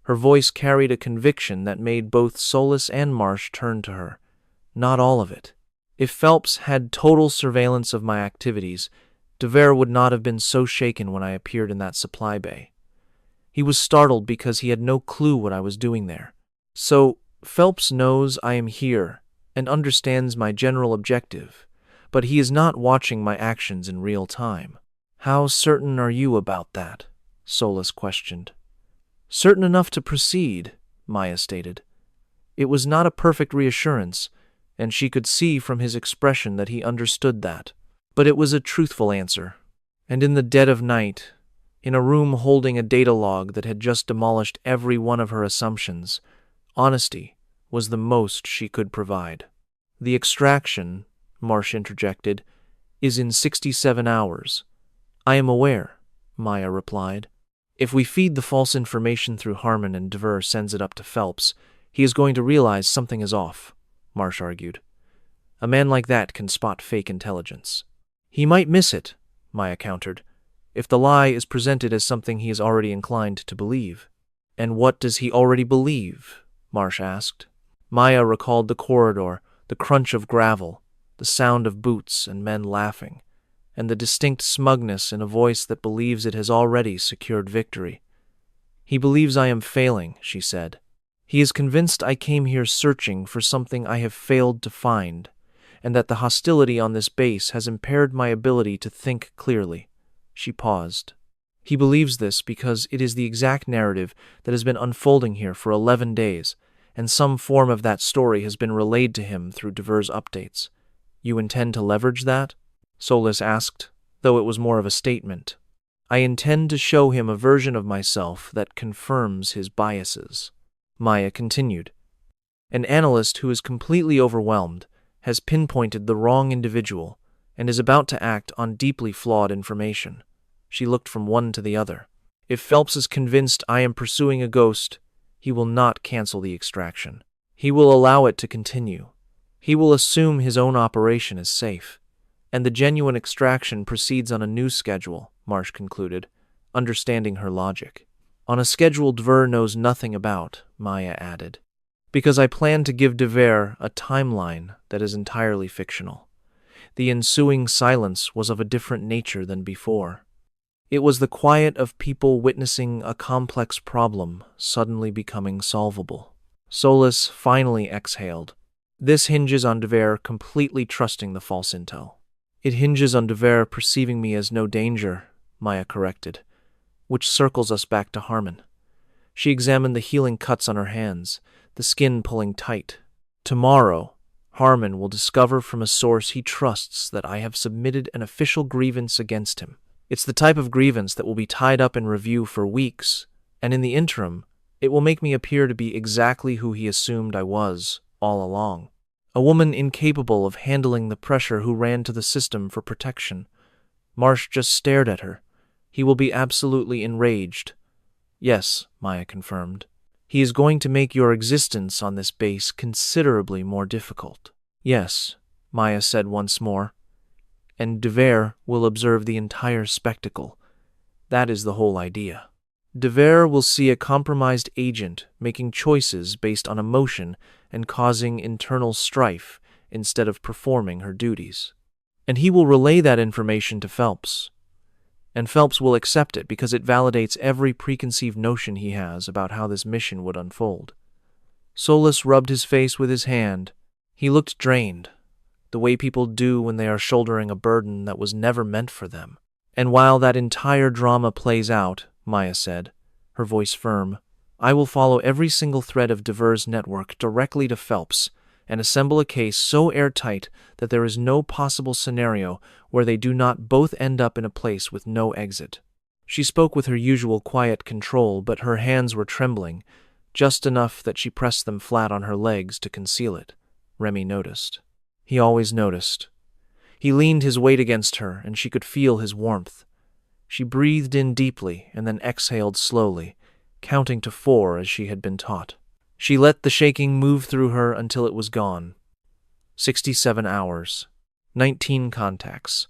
Her voice carried a conviction that made both Solis and Marsh turn to her. "Not all of it. If Phelps had total surveillance of my activities, Dever would not have been so shaken when I appeared in that supply bay. He was startled because he had no clue what I was doing there. So, Phelps knows I am here and understands my general objective, but he is not watching my actions in real time." "How certain are you about that?" Solis questioned. "Certain enough to proceed," Maya stated. It was not a perfect reassurance, and she could see from his expression that he understood that. But it was a truthful answer. And in the dead of night, in a room holding a data log that had just demolished every one of her assumptions, honesty was the most she could provide. "The extraction," Marsh interjected, "is in 67 hours. "I am aware," Maya replied. "If we feed the false information through Harmon and Dever sends it up to Phelps, he is going to realize something is off," Marsh argued. "A man like that can spot fake intelligence." "He might miss it," Maya countered, "if the lie is presented as something he is already inclined to believe." "And what does he already believe?" Marsh asked. Maya recalled the corridor, the crunch of gravel, the sound of boots and men laughing, and the distinct smugness in a voice that believes it has already secured victory. "He believes I am failing," she said. "He is convinced I came here searching for something I have failed to find, and that the hostility on this base has impaired my ability to think clearly." She paused. "He believes this because it is the exact narrative that has been unfolding here for 11 days, and some form of that story has been relayed to him through Dever's updates." "You intend to leverage that?" Solis asked, though it was more of a statement. I intend to show him a version of myself that confirms his biases. Maya continued. An analyst who is completely overwhelmed has pinpointed the wrong individual and is about to act on deeply flawed information. She looked from one to the other. If Phelps is convinced I am pursuing a ghost, he will not cancel the extraction. He will allow it to continue. He will assume his own operation is safe. And the genuine extraction proceeds on a new schedule, Marsh concluded, understanding her logic. On a schedule Dver knows nothing about, Maya added. Because I plan to give Dver a timeline that is entirely fictional. The ensuing silence was of a different nature than before. It was the quiet of people witnessing a complex problem suddenly becoming solvable. Solus finally exhaled. This hinges on Dver completely trusting the false intel. It hinges on Dver perceiving me as no danger, Maya corrected, which circles us back to Harmon. She examined the healing cuts on her hands, the skin pulling tight. Tomorrow, Harmon will discover from a source he trusts that I have submitted an official grievance against him. It's the type of grievance that will be tied up in review for weeks, and in the interim, it will make me appear to be exactly who he assumed I was all along. A woman incapable of handling the pressure who ran to the system for protection. Marsh just stared at her. He will be absolutely enraged. Yes, Maya confirmed. He is going to make your existence on this base considerably more difficult. Yes, Maya said once more. And Dver will observe the entire spectacle. That is the whole idea. Dver will see a compromised agent making choices based on emotion and causing internal strife instead of performing her duties. And he will relay that information to Phelps. And Phelps will accept it because it validates every preconceived notion he has about how this mission would unfold. Solus rubbed his face with his hand. He looked drained, the way people do when they are shouldering a burden that was never meant for them. And while that entire drama plays out, Maya said, her voice firm, I will follow every single thread of Dver's network directly to Phelps and assemble a case so airtight that there is no possible scenario where they do not both end up in a place with no exit. She spoke with her usual quiet control, but her hands were trembling, just enough that she pressed them flat on her legs to conceal it. Remy noticed. He always noticed. He leaned his weight against her, and she could feel his warmth. She breathed in deeply and then exhaled slowly, counting to 4 as she had been taught. She let the shaking move through her until it was gone. 67 hours. 19 contacts.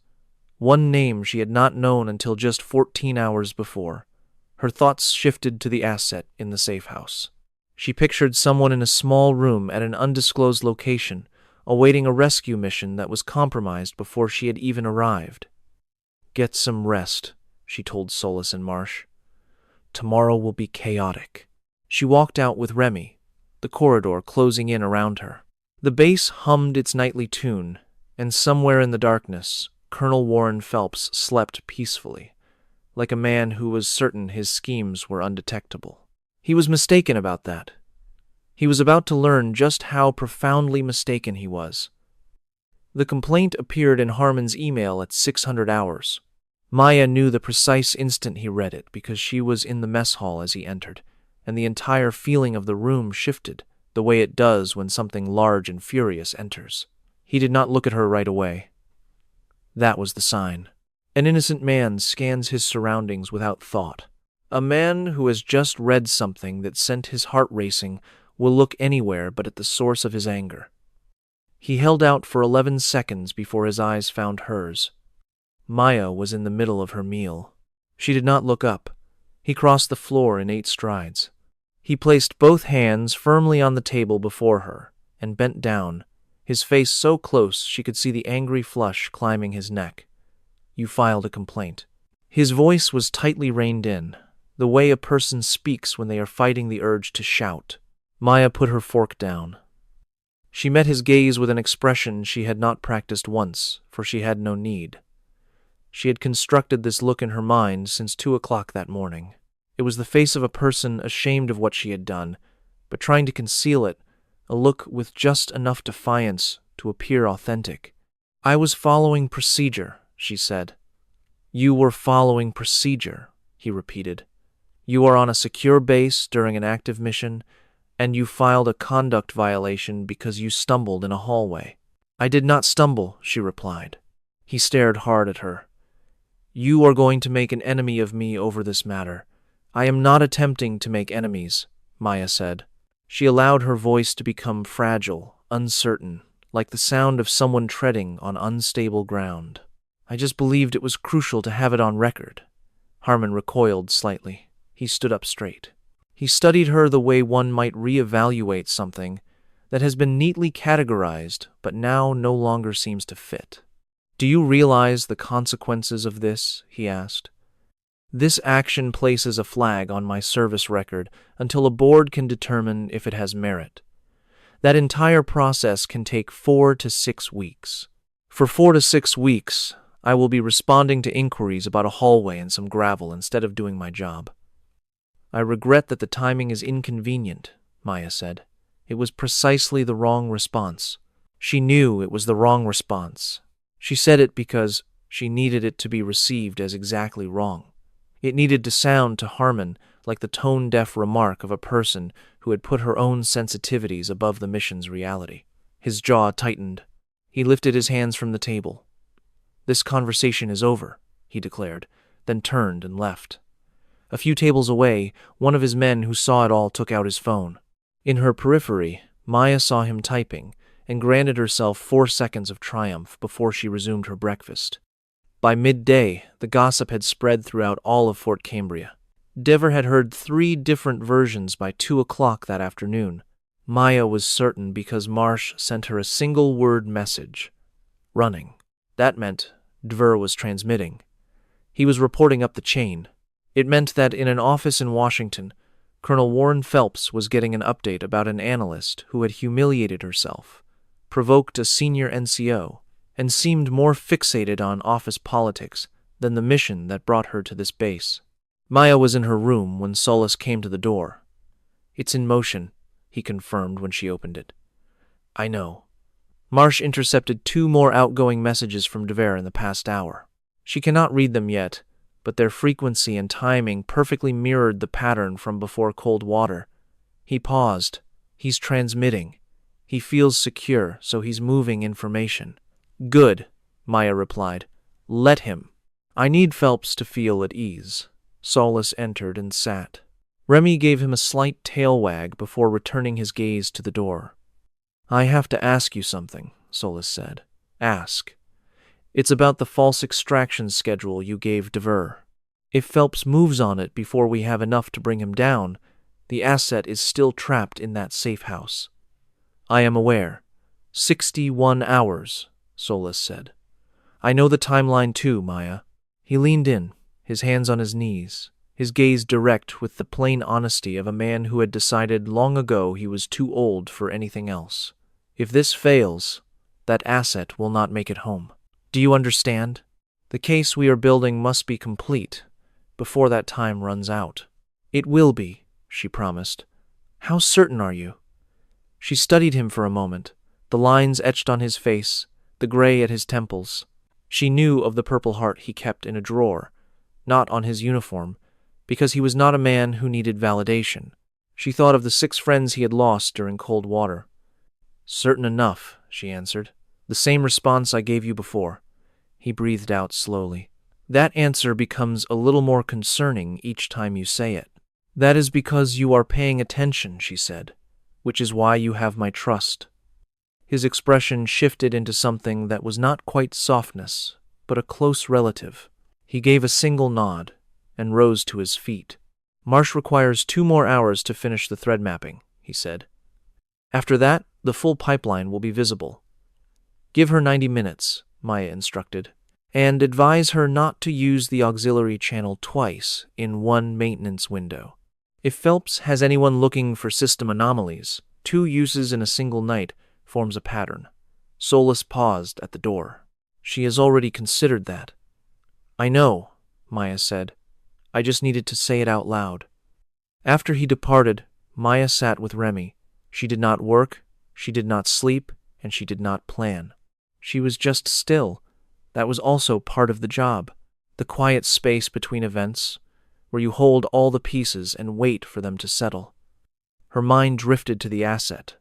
One name she had not known until just 14 hours before. Her thoughts shifted to the asset in the safe house. She pictured someone in a small room at an undisclosed location, awaiting a rescue mission that was compromised before she had even arrived. Get some rest, she told Solus and Marsh. Tomorrow will be chaotic. She walked out with Remy, the corridor closing in around her. The base hummed its nightly tune, and somewhere in the darkness, Colonel Warren Phelps slept peacefully, like a man who was certain his schemes were undetectable. He was mistaken about that. He was about to learn just how profoundly mistaken he was. The complaint appeared in Harmon's email at 600 hours. Maya knew the precise instant he read it because she was in the mess hall as he entered, and the entire feeling of the room shifted, the way it does when something large and furious enters. He did not look at her right away. That was the sign. An innocent man scans his surroundings without thought. A man who has just read something that sent his heart racing will look anywhere but at the source of his anger. He held out for 11 seconds before his eyes found hers. Maya was in the middle of her meal. She did not look up. He crossed the floor in 8 strides. He placed both hands firmly on the table before her and bent down, his face so close she could see the angry flush climbing his neck. You filed a complaint. His voice was tightly reined in, the way a person speaks when they are fighting the urge to shout. Maya put her fork down. She met his gaze with an expression she had not practiced once, for she had no need. She had constructed this look in her mind since 2 o'clock that morning. It was the face of a person ashamed of what she had done, but trying to conceal it, a look with just enough defiance to appear authentic. I was following procedure, she said. You were following procedure, he repeated. You are on a secure base during an active mission, and you filed a conduct violation because you stumbled in a hallway. I did not stumble, she replied. He stared hard at her. You are going to make an enemy of me over this matter. I am not attempting to make enemies, Maya said. She allowed her voice to become fragile, uncertain, like the sound of someone treading on unstable ground. I just believed it was crucial to have it on record. Harmon recoiled slightly. He stood up straight. He studied her the way one might reevaluate something that has been neatly categorized but now no longer seems to fit. Do you realize the consequences of this? He asked. This action places a flag on my service record until a board can determine if it has merit. That entire process can take 4 to 6 weeks. For 4 to 6 weeks, I will be responding to inquiries about a hallway and some gravel instead of doing my job. I regret that the timing is inconvenient, Maya said. It was precisely the wrong response. She knew it was the wrong response. She said it because she needed it to be received as exactly wrong. It needed to sound to Harmon like the tone-deaf remark of a person who had put her own sensitivities above the mission's reality. His jaw tightened. He lifted his hands from the table. This conversation is over, he declared, then turned and left. A few tables away, one of his men who saw it all took out his phone. In her periphery, Maya saw him typing and granted herself 4 seconds of triumph before she resumed her breakfast. By midday, the gossip had spread throughout all of Fort Cambria. Dever had heard 3 different versions by 2 o'clock that afternoon. Maya was certain because Marsh sent her a single-word message. Running. That meant Dever was transmitting. He was reporting up the chain. It meant that in an office in Washington, Colonel Warren Phelps was getting an update about an analyst who had humiliated herself, provoked a senior NCO, and seemed more fixated on office politics than the mission that brought her to this base. Maya was in her room when Solis came to the door. It's in motion, he confirmed when she opened it. I know. Marsh intercepted 2 more outgoing messages from Dever in the past hour. She cannot read them yet, but their frequency and timing perfectly mirrored the pattern from before cold water. He paused. He's transmitting. He feels secure, so he's moving information. Good, Maya replied. Let him. I need Phelps to feel at ease. Solis entered and sat. Remy gave him a slight tail wag before returning his gaze to the door. I have to ask you something, Solis said. Ask. It's about the false extraction schedule you gave Dever. If Phelps moves on it before we have enough to bring him down, the asset is still trapped in that safe house. I am aware. 61 hours, Solis said. I know the timeline too, Maya. He leaned in, his hands on his knees, his gaze direct with the plain honesty of a man who had decided long ago he was too old for anything else. If this fails, that asset will not make it home. Do you understand? The case we are building must be complete before that time runs out. It will be, she promised. How certain are you? She studied him for a moment, the lines etched on his face, the gray at his temples. She knew of the Purple Heart he kept in a drawer, not on his uniform, because he was not a man who needed validation. She thought of the 6 friends he had lost during cold water. Certain enough, she answered. The same response I gave you before. He breathed out slowly. That answer becomes a little more concerning each time you say it. That is because you are paying attention, she said, which is why you have my trust. His expression shifted into something that was not quite softness, but a close relative. He gave a single nod and rose to his feet. Marsh requires 2 more hours to finish the thread mapping, he said. After that, the full pipeline will be visible. Give her 90 minutes, Maya instructed, and advise her not to use the auxiliary channel twice in one maintenance window. If Phelps has anyone looking for system anomalies, 2 uses in a single night forms a pattern. Solis paused at the door. She has already considered that. I know, Maya said. I just needed to say it out loud. After he departed, Maya sat with Remy. She did not work, she did not sleep, and she did not plan. She was just still. That was also part of the job. The quiet space between events, where you hold all the pieces and wait for them to settle. Her mind drifted to the asset.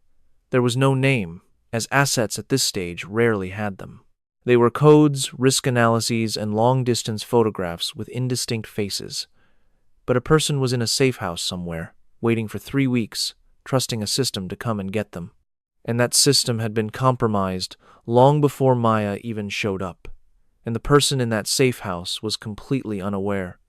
There was no name, as assets at this stage rarely had them. They were codes, risk analyses, and long-distance photographs with indistinct faces. But a person was in a safe house somewhere, waiting for 3 weeks, trusting a system to come and get them. And that system had been compromised long before Maya even showed up. And the person in that safe house was completely unaware.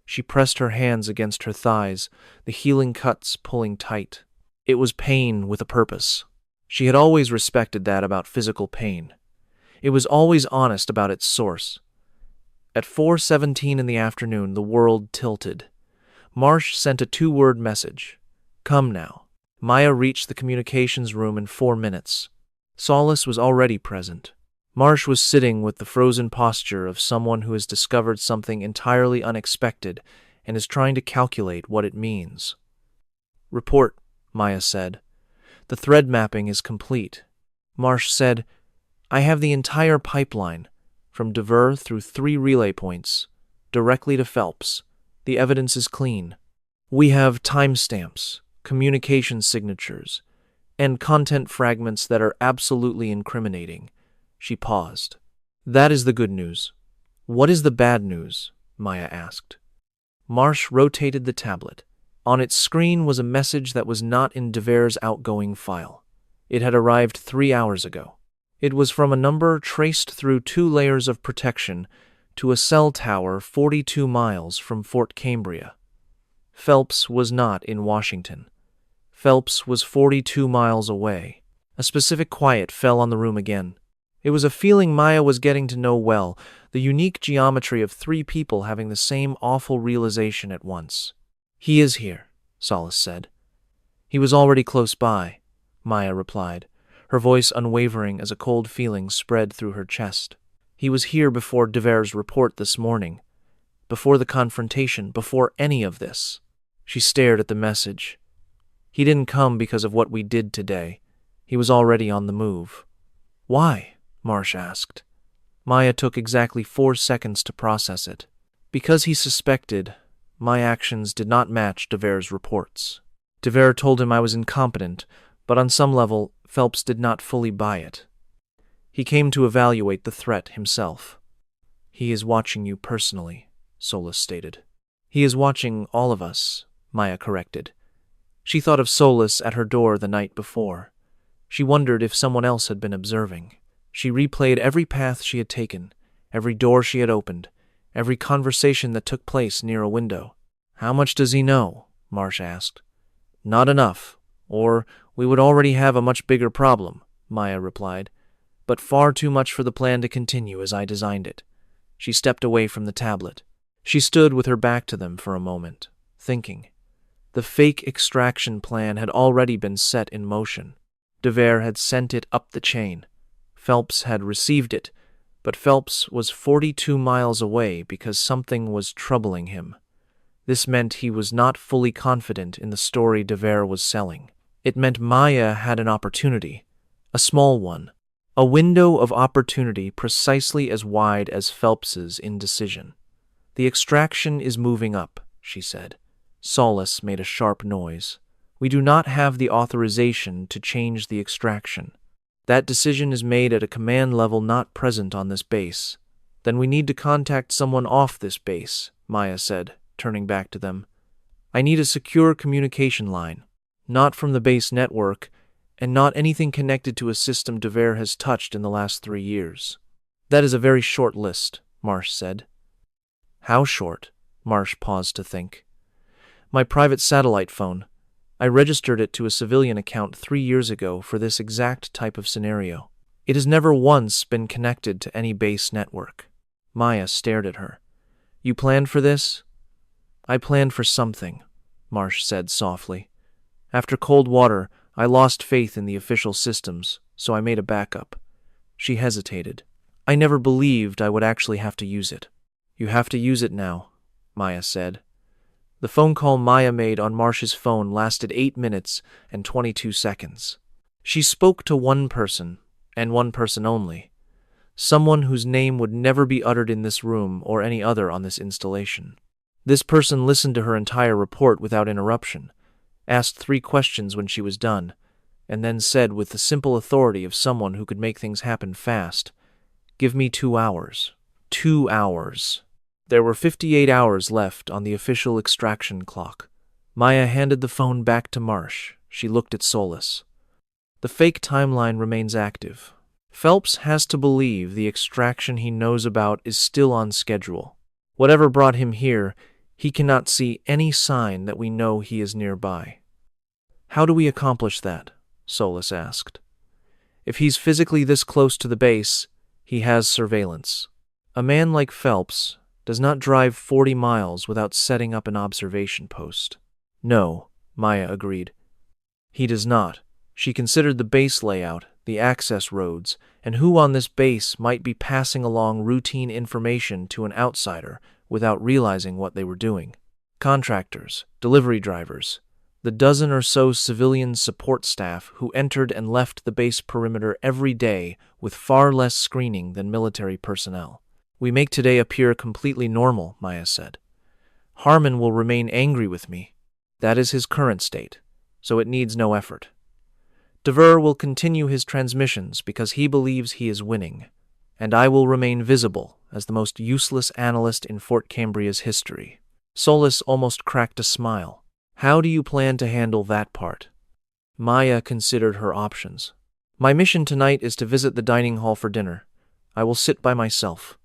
She pressed her hands against her thighs, the healing cuts pulling tight. It was pain with a purpose. She had always respected that about physical pain. It was always honest about its source. At 4:17 in the afternoon, the world tilted. Marsh sent a 2-word message. Come now. Maya reached the communications room in 4 minutes. Solace was already present. Marsh was sitting with the frozen posture of someone who has discovered something entirely unexpected and is trying to calculate what it means. Report, Maya said. The thread mapping is complete. Marsh said, I have the entire pipeline, from Dever through 3 relay points, directly to Phelps. The evidence is clean. We have timestamps, communication signatures, and content fragments that are absolutely incriminating. She paused. That is the good news. What is the bad news? Maya asked. Marsh rotated the tablet. On its screen was a message that was not in Dever's outgoing file. It had arrived 3 hours ago. It was from a number traced through 2 layers of protection to a cell tower 42 miles from Fort Cambria. Phelps was not in Washington. Phelps was 42 miles away. A specific quiet fell on the room again. It was a feeling Maya was getting to know well, the unique geometry of 3 people having the same awful realization at once. He is here, Solace said. He was already close by, Maya replied, her voice unwavering as a cold feeling spread through her chest. He was here before Dever's report this morning, before the confrontation, before any of this. She stared at the message. He didn't come because of what we did today. He was already on the move. Why? Marsh asked. Maya took exactly 4 seconds to process it. Because he suspected my actions did not match Dever's reports. Dever told him I was incompetent, but on some level, Phelps did not fully buy it. He came to evaluate the threat himself. He is watching you personally, Solace stated. He is watching all of us, Maya corrected. She thought of Solace at her door the night before. She wondered if someone else had been observing. She replayed every path she had taken, every door she had opened, every conversation that took place near a window. How much does he know? Marsh asked. Not enough, or we would already have a much bigger problem, Maya replied, but far too much for the plan to continue as I designed it. She stepped away from the tablet. She stood with her back to them for a moment, thinking. The fake extraction plan had already been set in motion. Dever had sent it up the chain. Phelps had received it, but Phelps was 42 miles away because something was troubling him. This meant he was not fully confident in the story Dever was selling. It meant Maya had an opportunity, a small one, a window of opportunity precisely as wide as Phelps's indecision. The extraction is moving up, she said. Solace made a sharp noise. We do not have the authorization to change the extraction. That decision is made at a command level not present on this base. Then we need to contact someone off this base, Maya said, turning back to them. I need a secure communication line, not from the base network, and not anything connected to a system Dever has touched in the last 3 years. That is a very short list, Marsh said. How short? Marsh paused to think. My private satellite phone. I registered it to a civilian account 3 years ago for this exact type of scenario. It has never once been connected to any base network. Maya stared at her. You planned for this? I planned for something, Marsh said softly. After Cold Water, I lost faith in the official systems, so I made a backup. She hesitated. I never believed I would actually have to use it. You have to use it now, Maya said. The phone call Maya made on Marsh's phone lasted 8 minutes and 22 seconds. She spoke to one person, and one person only. Someone whose name would never be uttered in this room or any other on this installation. This person listened to her entire report without interruption, asked 3 questions when she was done, and then said with the simple authority of someone who could make things happen fast, "Give me 2 hours." 2 hours. There were 58 hours left on the official extraction clock. Maya handed the phone back to Marsh. She looked at Solus. The fake timeline remains active. Phelps has to believe the extraction he knows about is still on schedule. Whatever brought him here, he cannot see any sign that we know he is nearby. How do we accomplish that? Solus asked. If he's physically this close to the base, he has surveillance. A man like Phelps does not drive 40 miles without setting up an observation post. No, Maya agreed. He does not. She considered the base layout, the access roads, and who on this base might be passing along routine information to an outsider without realizing what they were doing. Contractors, delivery drivers, the dozen or so civilian support staff who entered and left the base perimeter every day with far less screening than military personnel. We make today appear completely normal, Maya said. Harmon will remain angry with me. That is his current state, so it needs no effort. Dever will continue his transmissions because he believes he is winning, and I will remain visible as the most useless analyst in Fort Cambria's history. Solus almost cracked a smile. How do you plan to handle that part? Maya considered her options. My mission tonight is to visit the dining hall for dinner. I will sit by myself.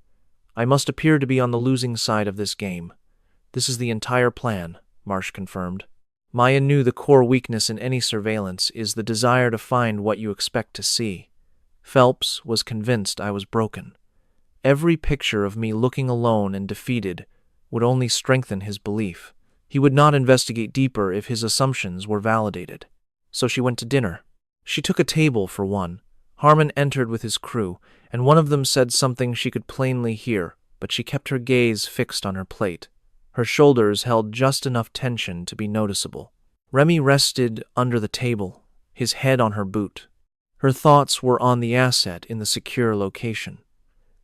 I must appear to be on the losing side of this game. This is the entire plan, Marsh confirmed. Maya knew the core weakness in any surveillance is the desire to find what you expect to see. Phelps was convinced I was broken. Every picture of me looking alone and defeated would only strengthen his belief. He would not investigate deeper if his assumptions were validated. So she went to dinner. She took a table for one. Harmon entered with his crew, and one of them said something she could plainly hear, but she kept her gaze fixed on her plate. Her shoulders held just enough tension to be noticeable. Remy rested under the table, his head on her boot. Her thoughts were on the asset in the secure location.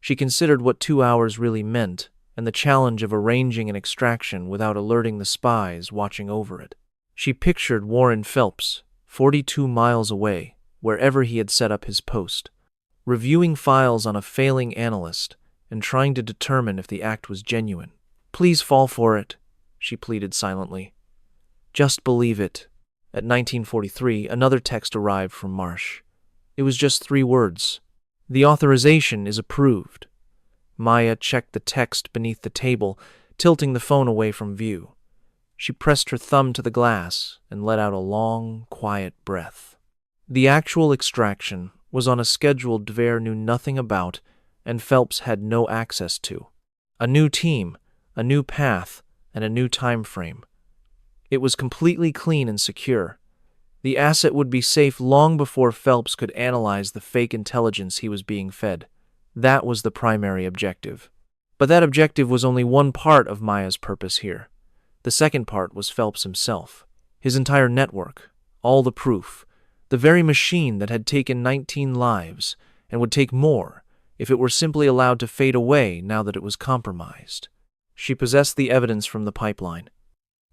She considered what 2 hours really meant, and the challenge of arranging an extraction without alerting the spies watching over it. She pictured Warren Phelps, 42 miles away, wherever he had set up his post, reviewing files on a failing analyst and trying to determine if the act was genuine. Please fall for it, she pleaded silently. Just believe it. At 1943, another text arrived from Marsh. It was just 3 words. The authorization is approved. Maya checked the text beneath the table, tilting the phone away from view. She pressed her thumb to the glass and let out a long, quiet breath. The actual extraction was on a schedule Dver knew nothing about and Phelps had no access to. A new team, a new path, and a new time frame. It was completely clean and secure. The asset would be safe long before Phelps could analyze the fake intelligence he was being fed. That was the primary objective. But that objective was only one part of Maya's purpose here. The second part was Phelps himself, his entire network, all the proof, the very machine that had taken 19 lives and would take more if it were simply allowed to fade away now that it was compromised. She possessed the evidence from the pipeline.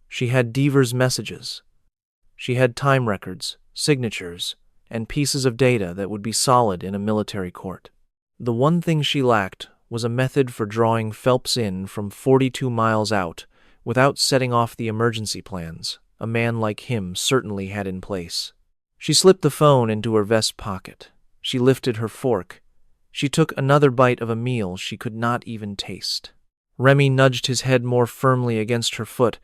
She had Dever's messages. She had time records, signatures, and pieces of data that would be solid in a military court. The one thing she lacked was a method for drawing Phelps in from 42 miles out without setting off the emergency plans a man like him certainly had in place. She slipped the phone into her vest pocket. She lifted her fork. She took another bite of a meal she could not even taste. Remy nudged his head more firmly against her foot,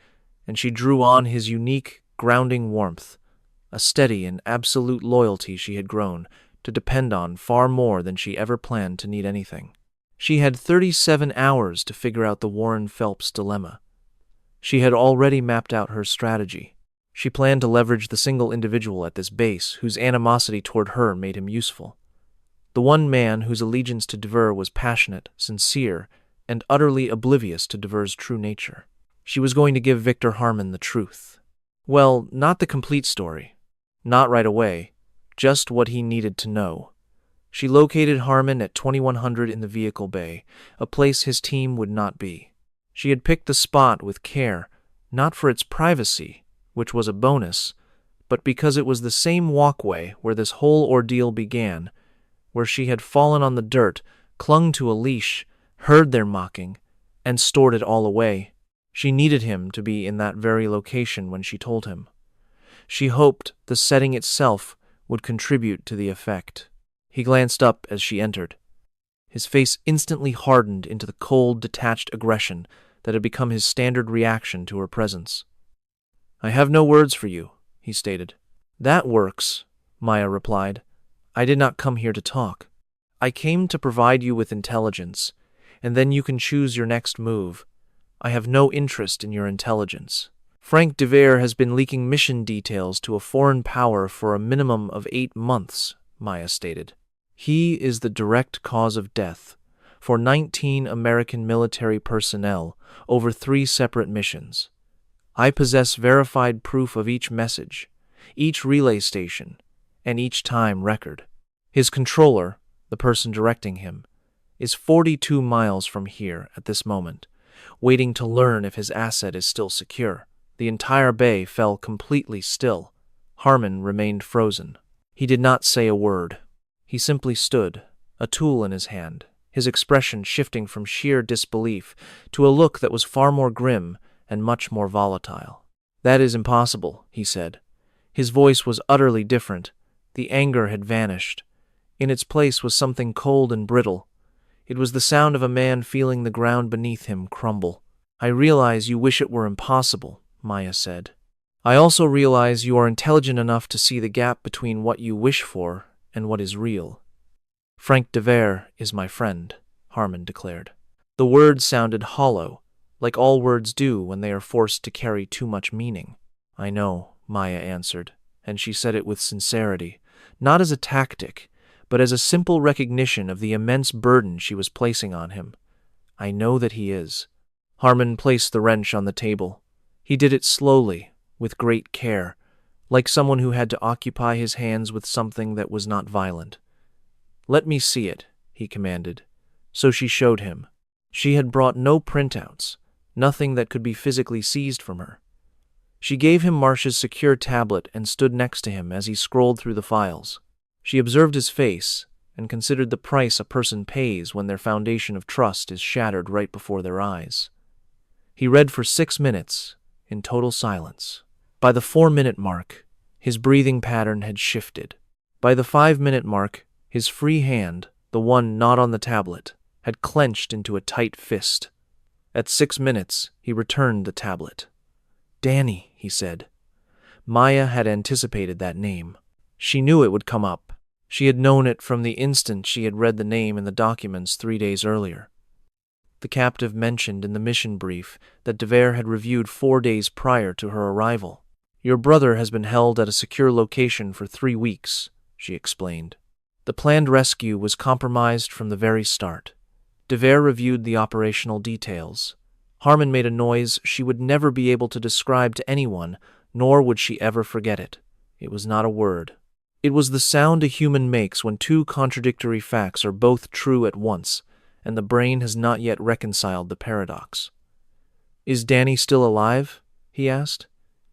and she drew on his unique, grounding warmth, a steady and absolute loyalty she had grown to depend on far more than she ever planned to need anything. She had 37 hours to figure out the Warren Phelps dilemma. She had already mapped out her strategy. She planned to leverage the single individual at this base whose animosity toward her made him useful. The one man whose allegiance to Dever was passionate, sincere, and utterly oblivious to Dever's true nature. She was going to give Victor Harmon the truth. Well, not the complete story. Not right away. Just what he needed to know. She located Harmon at 2100 in the vehicle bay, a place his team would not be. She had picked the spot with care, not for its privacy, which was a bonus, but because it was the same walkway where this whole ordeal began, where she had fallen on the dirt, clung to a leash, heard their mocking, and stored it all away. She needed him to be in that very location when she told him. She hoped the setting itself would contribute to the effect. He glanced up as she entered. His face instantly hardened into the cold, detached aggression that had become his standard reaction to her presence. "I have no words for you," he stated. "That works," Maya replied. "I did not come here to talk. I came to provide you with intelligence, and then you can choose your next move. I have no interest in your intelligence. Frank DeVere has been leaking mission details to a foreign power for a minimum of 8 months, Maya stated. He is the direct cause of death for 19 American military personnel over 3 separate missions. I possess verified proof of each message, each relay station, and each time record. His controller, the person directing him, is 42 miles from here at this moment, waiting to learn if his asset is still secure. The entire bay fell completely still. Harmon remained frozen. He did not say a word. He simply stood, a tool in his hand, his expression shifting from sheer disbelief to a look that was far more grim and much more volatile. "That is impossible," he said. His voice was utterly different. The anger had vanished. In its place was something cold and brittle. It was the sound of a man feeling the ground beneath him crumble. "I realize you wish it were impossible," Maya said. "I also realize you are intelligent enough to see the gap between what you wish for and what is real." "Frank DeVere is my friend," Harmon declared. The words sounded hollow, like all words do when they are forced to carry too much meaning. "I know," Maya answered, and she said it with sincerity, not as a tactic, but as a simple recognition of the immense burden she was placing on him. "I know that he is." Harmon placed the wrench on the table. He did it slowly, with great care, like someone who had to occupy his hands with something that was not violent. "Let me see it," he commanded. So she showed him. She had brought no printouts, nothing that could be physically seized from her. She gave him Marsh's secure tablet and stood next to him as he scrolled through the files. She observed his face and considered the price a person pays when their foundation of trust is shattered right before their eyes. He read for 6 minutes, in total silence. By the 4-minute mark, his breathing pattern had shifted. By the 5-minute mark, his free hand, the one not on the tablet, had clenched into a tight fist. At 6 minutes, he returned the tablet. "Danny," he said. Maya had anticipated that name. She knew it would come up. She had known it from the instant she had read the name in the documents 3 days earlier. The captive mentioned in the mission brief that DeVere had reviewed 4 days prior to her arrival. "Your brother has been held at a secure location for 3 weeks, she explained. The planned rescue was compromised from the very start. DeVere reviewed the operational details. Harmon made a noise she would never be able to describe to anyone, nor would she ever forget it. It was not a word. It was the sound a human makes when 2 contradictory facts are both true at once, and the brain has not yet reconciled the paradox. "Is Danny still alive?" he asked.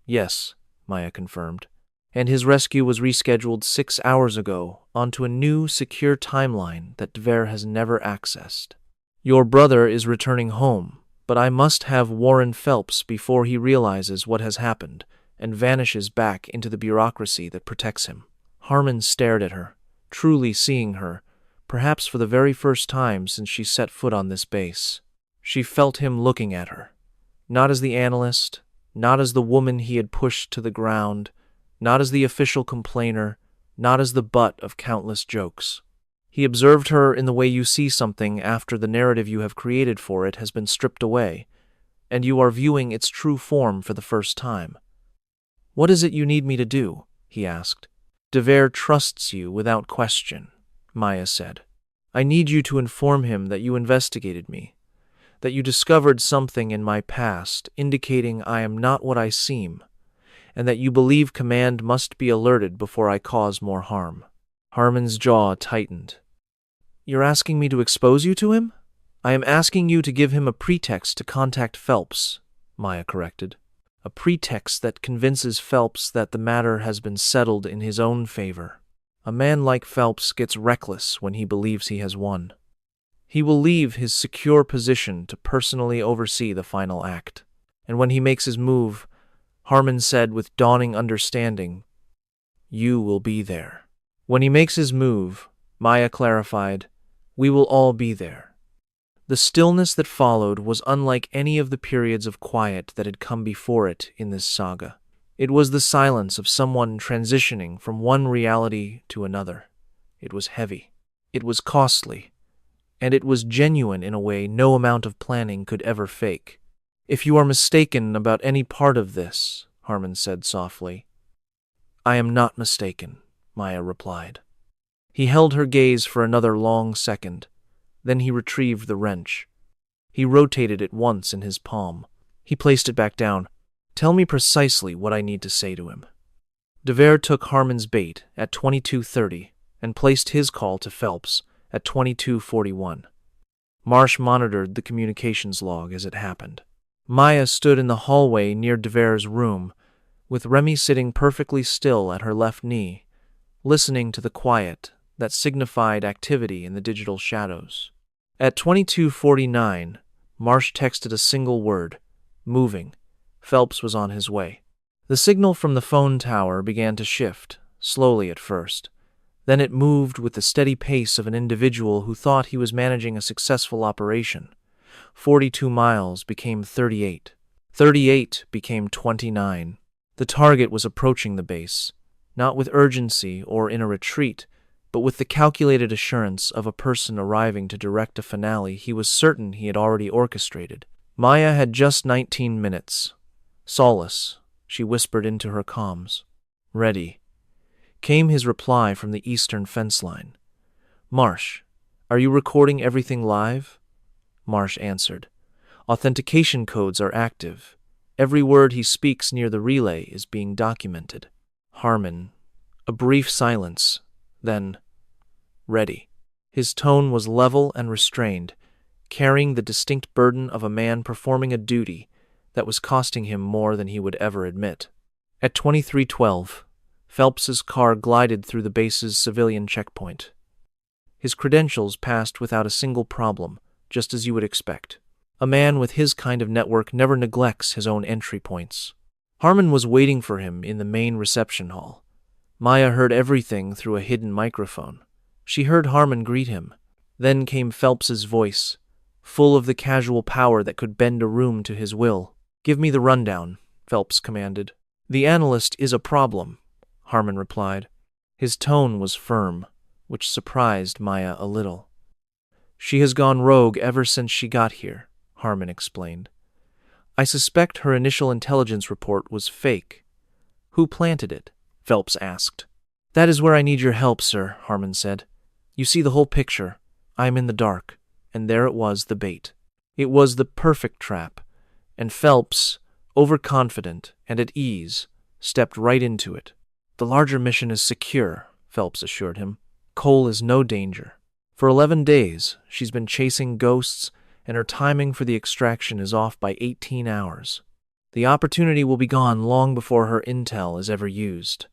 "Yes," Maya confirmed. "And his rescue was rescheduled 6 hours ago onto a new, secure timeline that DeVere has never accessed. Your brother is returning home, but I must have Warren Phelps before he realizes what has happened and vanishes back into the bureaucracy that protects him." Harmon stared at her, truly seeing her, perhaps for the very first time since she set foot on this base. She felt him looking at her, not as the analyst, not as the woman he had pushed to the ground, not as the official complainer, not as the butt of countless jokes. He observed her in the way you see something after the narrative you have created for it has been stripped away, and you are viewing its true form for the first time. "What is it you need me to do?" he asked. "DeVere trusts you without question," Maya said. "I need you to inform him that you investigated me, that you discovered something in my past indicating I am not what I seem, and that you believe command must be alerted before I cause more harm." Harmon's jaw tightened. You're asking me to expose you to him? I am asking you to give him a pretext to contact Phelps, Maya corrected. A pretext that convinces Phelps that the matter has been settled in his own favor. A man like Phelps gets reckless when he believes he has won. He will leave his secure position to personally oversee the final act. And when he makes his move, Harmon said with dawning understanding, you will be there. When he makes his move, Maya clarified, we will all be there. The stillness that followed was unlike any of the periods of quiet that had come before it in this saga. It was the silence of someone transitioning from one reality to another. It was heavy. It was costly. And it was genuine in a way no amount of planning could ever fake. If you are mistaken about any part of this, Harmon said softly. I am not mistaken, Maya replied. He held her gaze for another long second. Then he retrieved the wrench. He rotated it once in his palm. He placed it back down. Tell me precisely what I need to say to him. DeVere took Harmon's bait at 22:30 and placed his call to Phelps at 22:41. Marsh monitored the communications log as it happened. Maya stood in the hallway near DeVere's room, with Remy sitting perfectly still at her left knee, listening to the quiet that signified activity in the digital shadows. At 22:49, Marsh texted a single word, moving. Phelps was on his way. The signal from the phone tower began to shift, slowly at first. Then it moved with the steady pace of an individual who thought he was managing a successful operation. 42 miles became 38. 38 became 29. The target was approaching the base, not with urgency or in a retreat, but with the calculated assurance of a person arriving to direct a finale he was certain he had already orchestrated. Maya had just 19 minutes. Solace, she whispered into her comms. Ready. Came his reply from the eastern fence line. Marsh, are you recording everything live? Marsh answered. Authentication codes are active. Every word he speaks near the relay is being documented. Harmon. A brief silence. Then, ready. His tone was level and restrained, carrying the distinct burden of a man performing a duty that was costing him more than he would ever admit. At 23:12, Phelps's car glided through the base's civilian checkpoint. His credentials passed without a single problem, just as you would expect. A man with his kind of network never neglects his own entry points. Harmon was waiting for him in the main reception hall. Maya heard everything through a hidden microphone. She heard Harmon greet him. Then came Phelps's voice, full of the casual power that could bend a room to his will. Give me the rundown, Phelps commanded. The analyst is a problem, Harmon replied. His tone was firm, which surprised Maya a little. She has gone rogue ever since she got here, Harmon explained. I suspect her initial intelligence report was fake. Who planted it? Phelps asked. That is where I need your help, sir, Harmon said. You see the whole picture. I am in the dark, and there it was, the bait. It was the perfect trap, and Phelps, overconfident and at ease, stepped right into it. The larger mission is secure, Phelps assured him. Cole is no danger. For 11 days, she's been chasing ghosts, and her timing for the extraction is off by 18 hours. The opportunity will be gone long before her intel is ever used.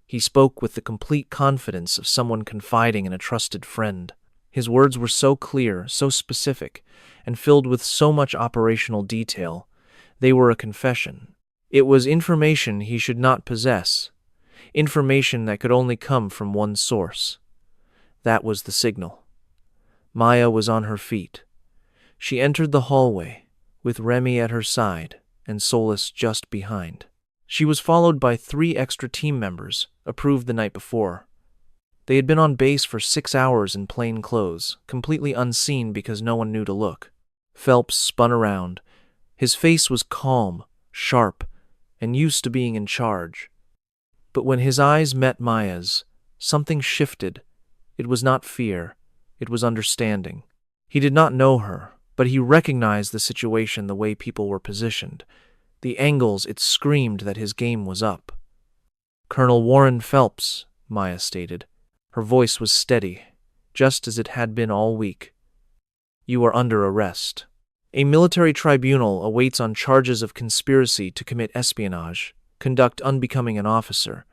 He spoke with the complete confidence of someone confiding in a trusted friend. His words were so clear, so specific, and filled with so much operational detail. They were a confession. It was information he should not possess, information that could only come from one source. That was the signal. Maya was on her feet. She entered the hallway, with Remy at her side and Solace just behind. She was followed by 3 extra team members, approved the night before. They had been on base for 6 hours in plain clothes, completely unseen because no one knew to look. Phelps spun around. His face was calm, sharp, and used to being in charge. But when his eyes met Maya's, something shifted. It was not fear, it was understanding. He did not know her, but he recognized the situation the way people were positioned. The angles, it screamed that his game was up. Colonel Warren Phelps, Maya stated. Her voice was steady. just as it had been all week. You are under arrest. A military tribunal awaits on charges of conspiracy to commit espionage, conduct unbecoming an officer,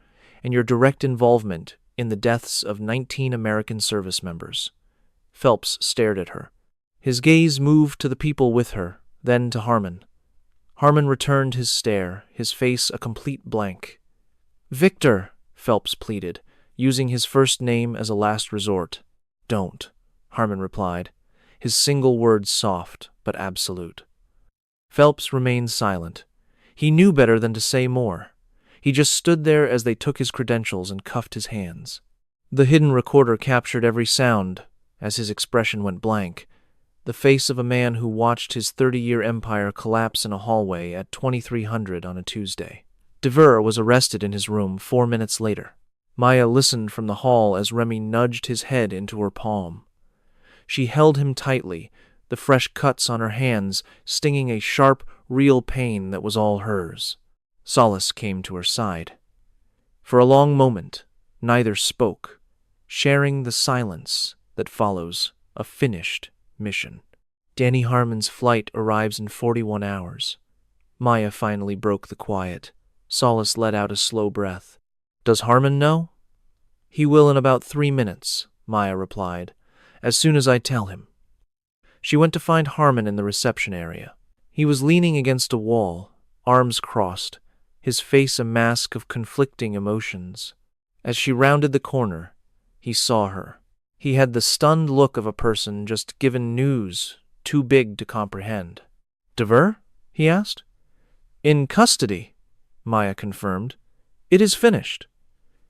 and your direct involvement in the deaths of 19 American service members. Phelps stared at her. His gaze moved to the people with her, then to Harmon. Harmon returned his stare, his face a complete blank. "Victor," Phelps pleaded, using his first name as a last resort. "Don't," Harmon replied, his single word soft but absolute. Phelps remained silent. He knew better than to say more. He just stood there as they took his credentials and cuffed his hands. The hidden recorder captured every sound as his expression went blank, the face of a man who watched his 30-year empire collapse in a hallway at 2300 on a Tuesday. DeVere was arrested in his room 4 minutes later. Maya listened from the hall as Remy nudged his head into her palm. She held him tightly, the fresh cuts on her hands stinging a sharp, real pain that was all hers. Solace came to her side. For a long moment, neither spoke, sharing the silence that follows a finished mission. Danny Harmon's flight arrives in 41 hours. Maya finally broke the quiet. Solace let out a slow breath. "Does Harmon know?" "He will in about 3 minutes," Maya replied, "as soon as I tell him." She went to find Harmon in the reception area. He was leaning against a wall, arms crossed, his face a mask of conflicting emotions. As she rounded the corner, he saw her. He had the stunned look of a person just given news too big to comprehend. "DeVere?" he asked. "In custody," Maya confirmed. "It is finished."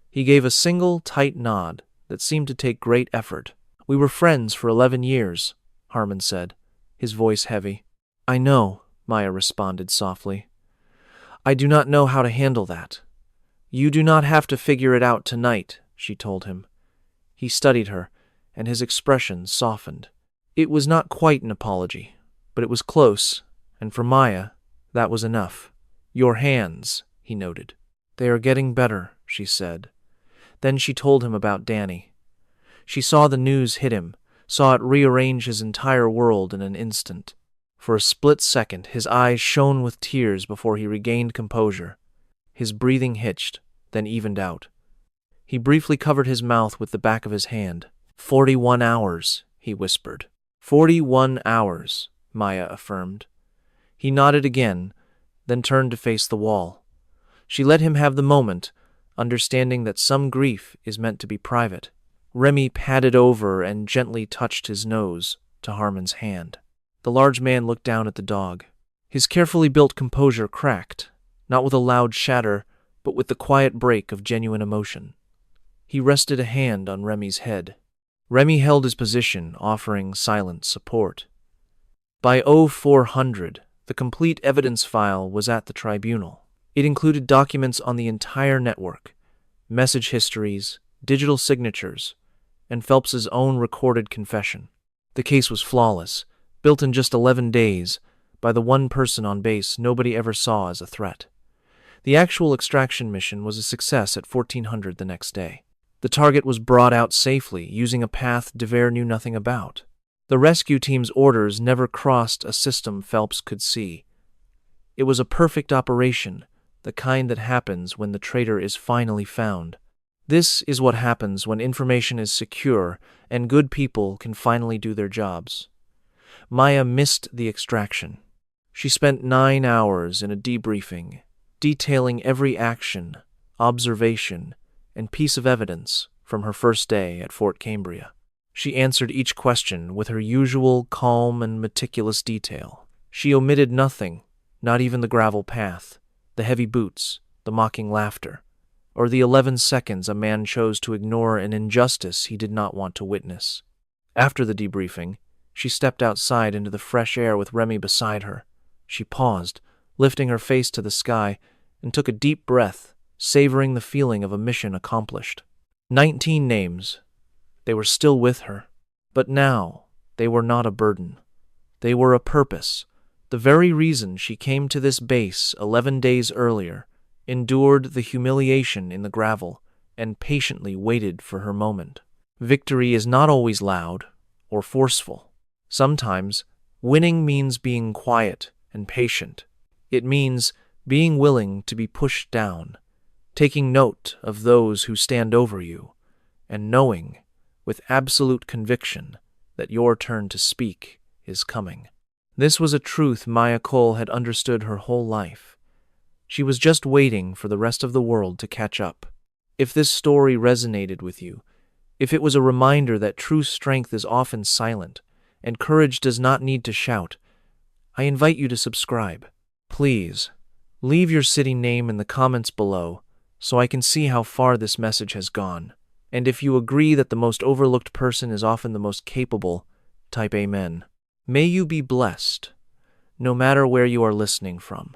He gave a single, tight nod that seemed to take great effort. "We were friends for 11 years, Harmon said, his voice heavy. "I know," Maya responded softly. "I do not know how to handle that." "You do not have to figure it out tonight," she told him. He studied her, and his expression softened. It was not quite an apology, but it was close, and for Maya, that was enough. "Your hands," he noted. "They are getting better," she said. Then she told him about Danny. She saw the news hit him, saw it rearrange his entire world in an instant. For a split second, his eyes shone with tears before he regained composure. His breathing hitched, then evened out. He briefly covered his mouth with the back of his hand. 41 hours, he whispered. 41 hours, Maya affirmed. He nodded again, then turned to face the wall. She let him have the moment, understanding that some grief is meant to be private. Remy padded over and gently touched his nose to Harmon's hand. The large man looked down at the dog. His carefully built composure cracked, not with a loud shatter, but with the quiet break of genuine emotion. He rested a hand on Remy's head. Remy held his position, offering silent support. By 0400, the complete evidence file was at the tribunal. It included documents on the entire network, message histories, digital signatures, and Phelps's own recorded confession. The case was flawless, built in just 11 days, by the one person on base nobody ever saw as a threat. The actual extraction mission was a success at 1400 the next day. The target was brought out safely, using a path DeVere knew nothing about. The rescue team's orders never crossed a system Phelps could see. It was a perfect operation, the kind that happens when the traitor is finally found. This is what happens when information is secure and good people can finally do their jobs. Maya missed the extraction. She spent 9 hours in a debriefing, detailing every action, observation, and piece of evidence from her first day at Fort Cambria. She answered each question with her usual calm and meticulous detail. She omitted nothing, not even the gravel path, the heavy boots, the mocking laughter, or the 11 seconds a man chose to ignore an injustice he did not want to witness. After the debriefing, she stepped outside into the fresh air with Remy beside her. She paused, lifting her face to the sky, and took a deep breath, savoring the feeling of a mission accomplished. 19 names. They were still with her. But now, they were not a burden. They were a purpose. The very reason she came to this base 11 days earlier, endured the humiliation in the gravel, and patiently waited for her moment. Victory is not always loud or forceful. Sometimes, winning means being quiet and patient. It means being willing to be pushed down, taking note of those who stand over you, and knowing, with absolute conviction, that your turn to speak is coming. This was a truth Maya Cole had understood her whole life. She was just waiting for the rest of the world to catch up. If this story resonated with you, if it was a reminder that true strength is often silent and courage does not need to shout, I invite you to subscribe. Please, leave your city name in the comments below so I can see how far this message has gone. And if you agree that the most overlooked person is often the most capable, type Amen. May you be blessed, no matter where you are listening from.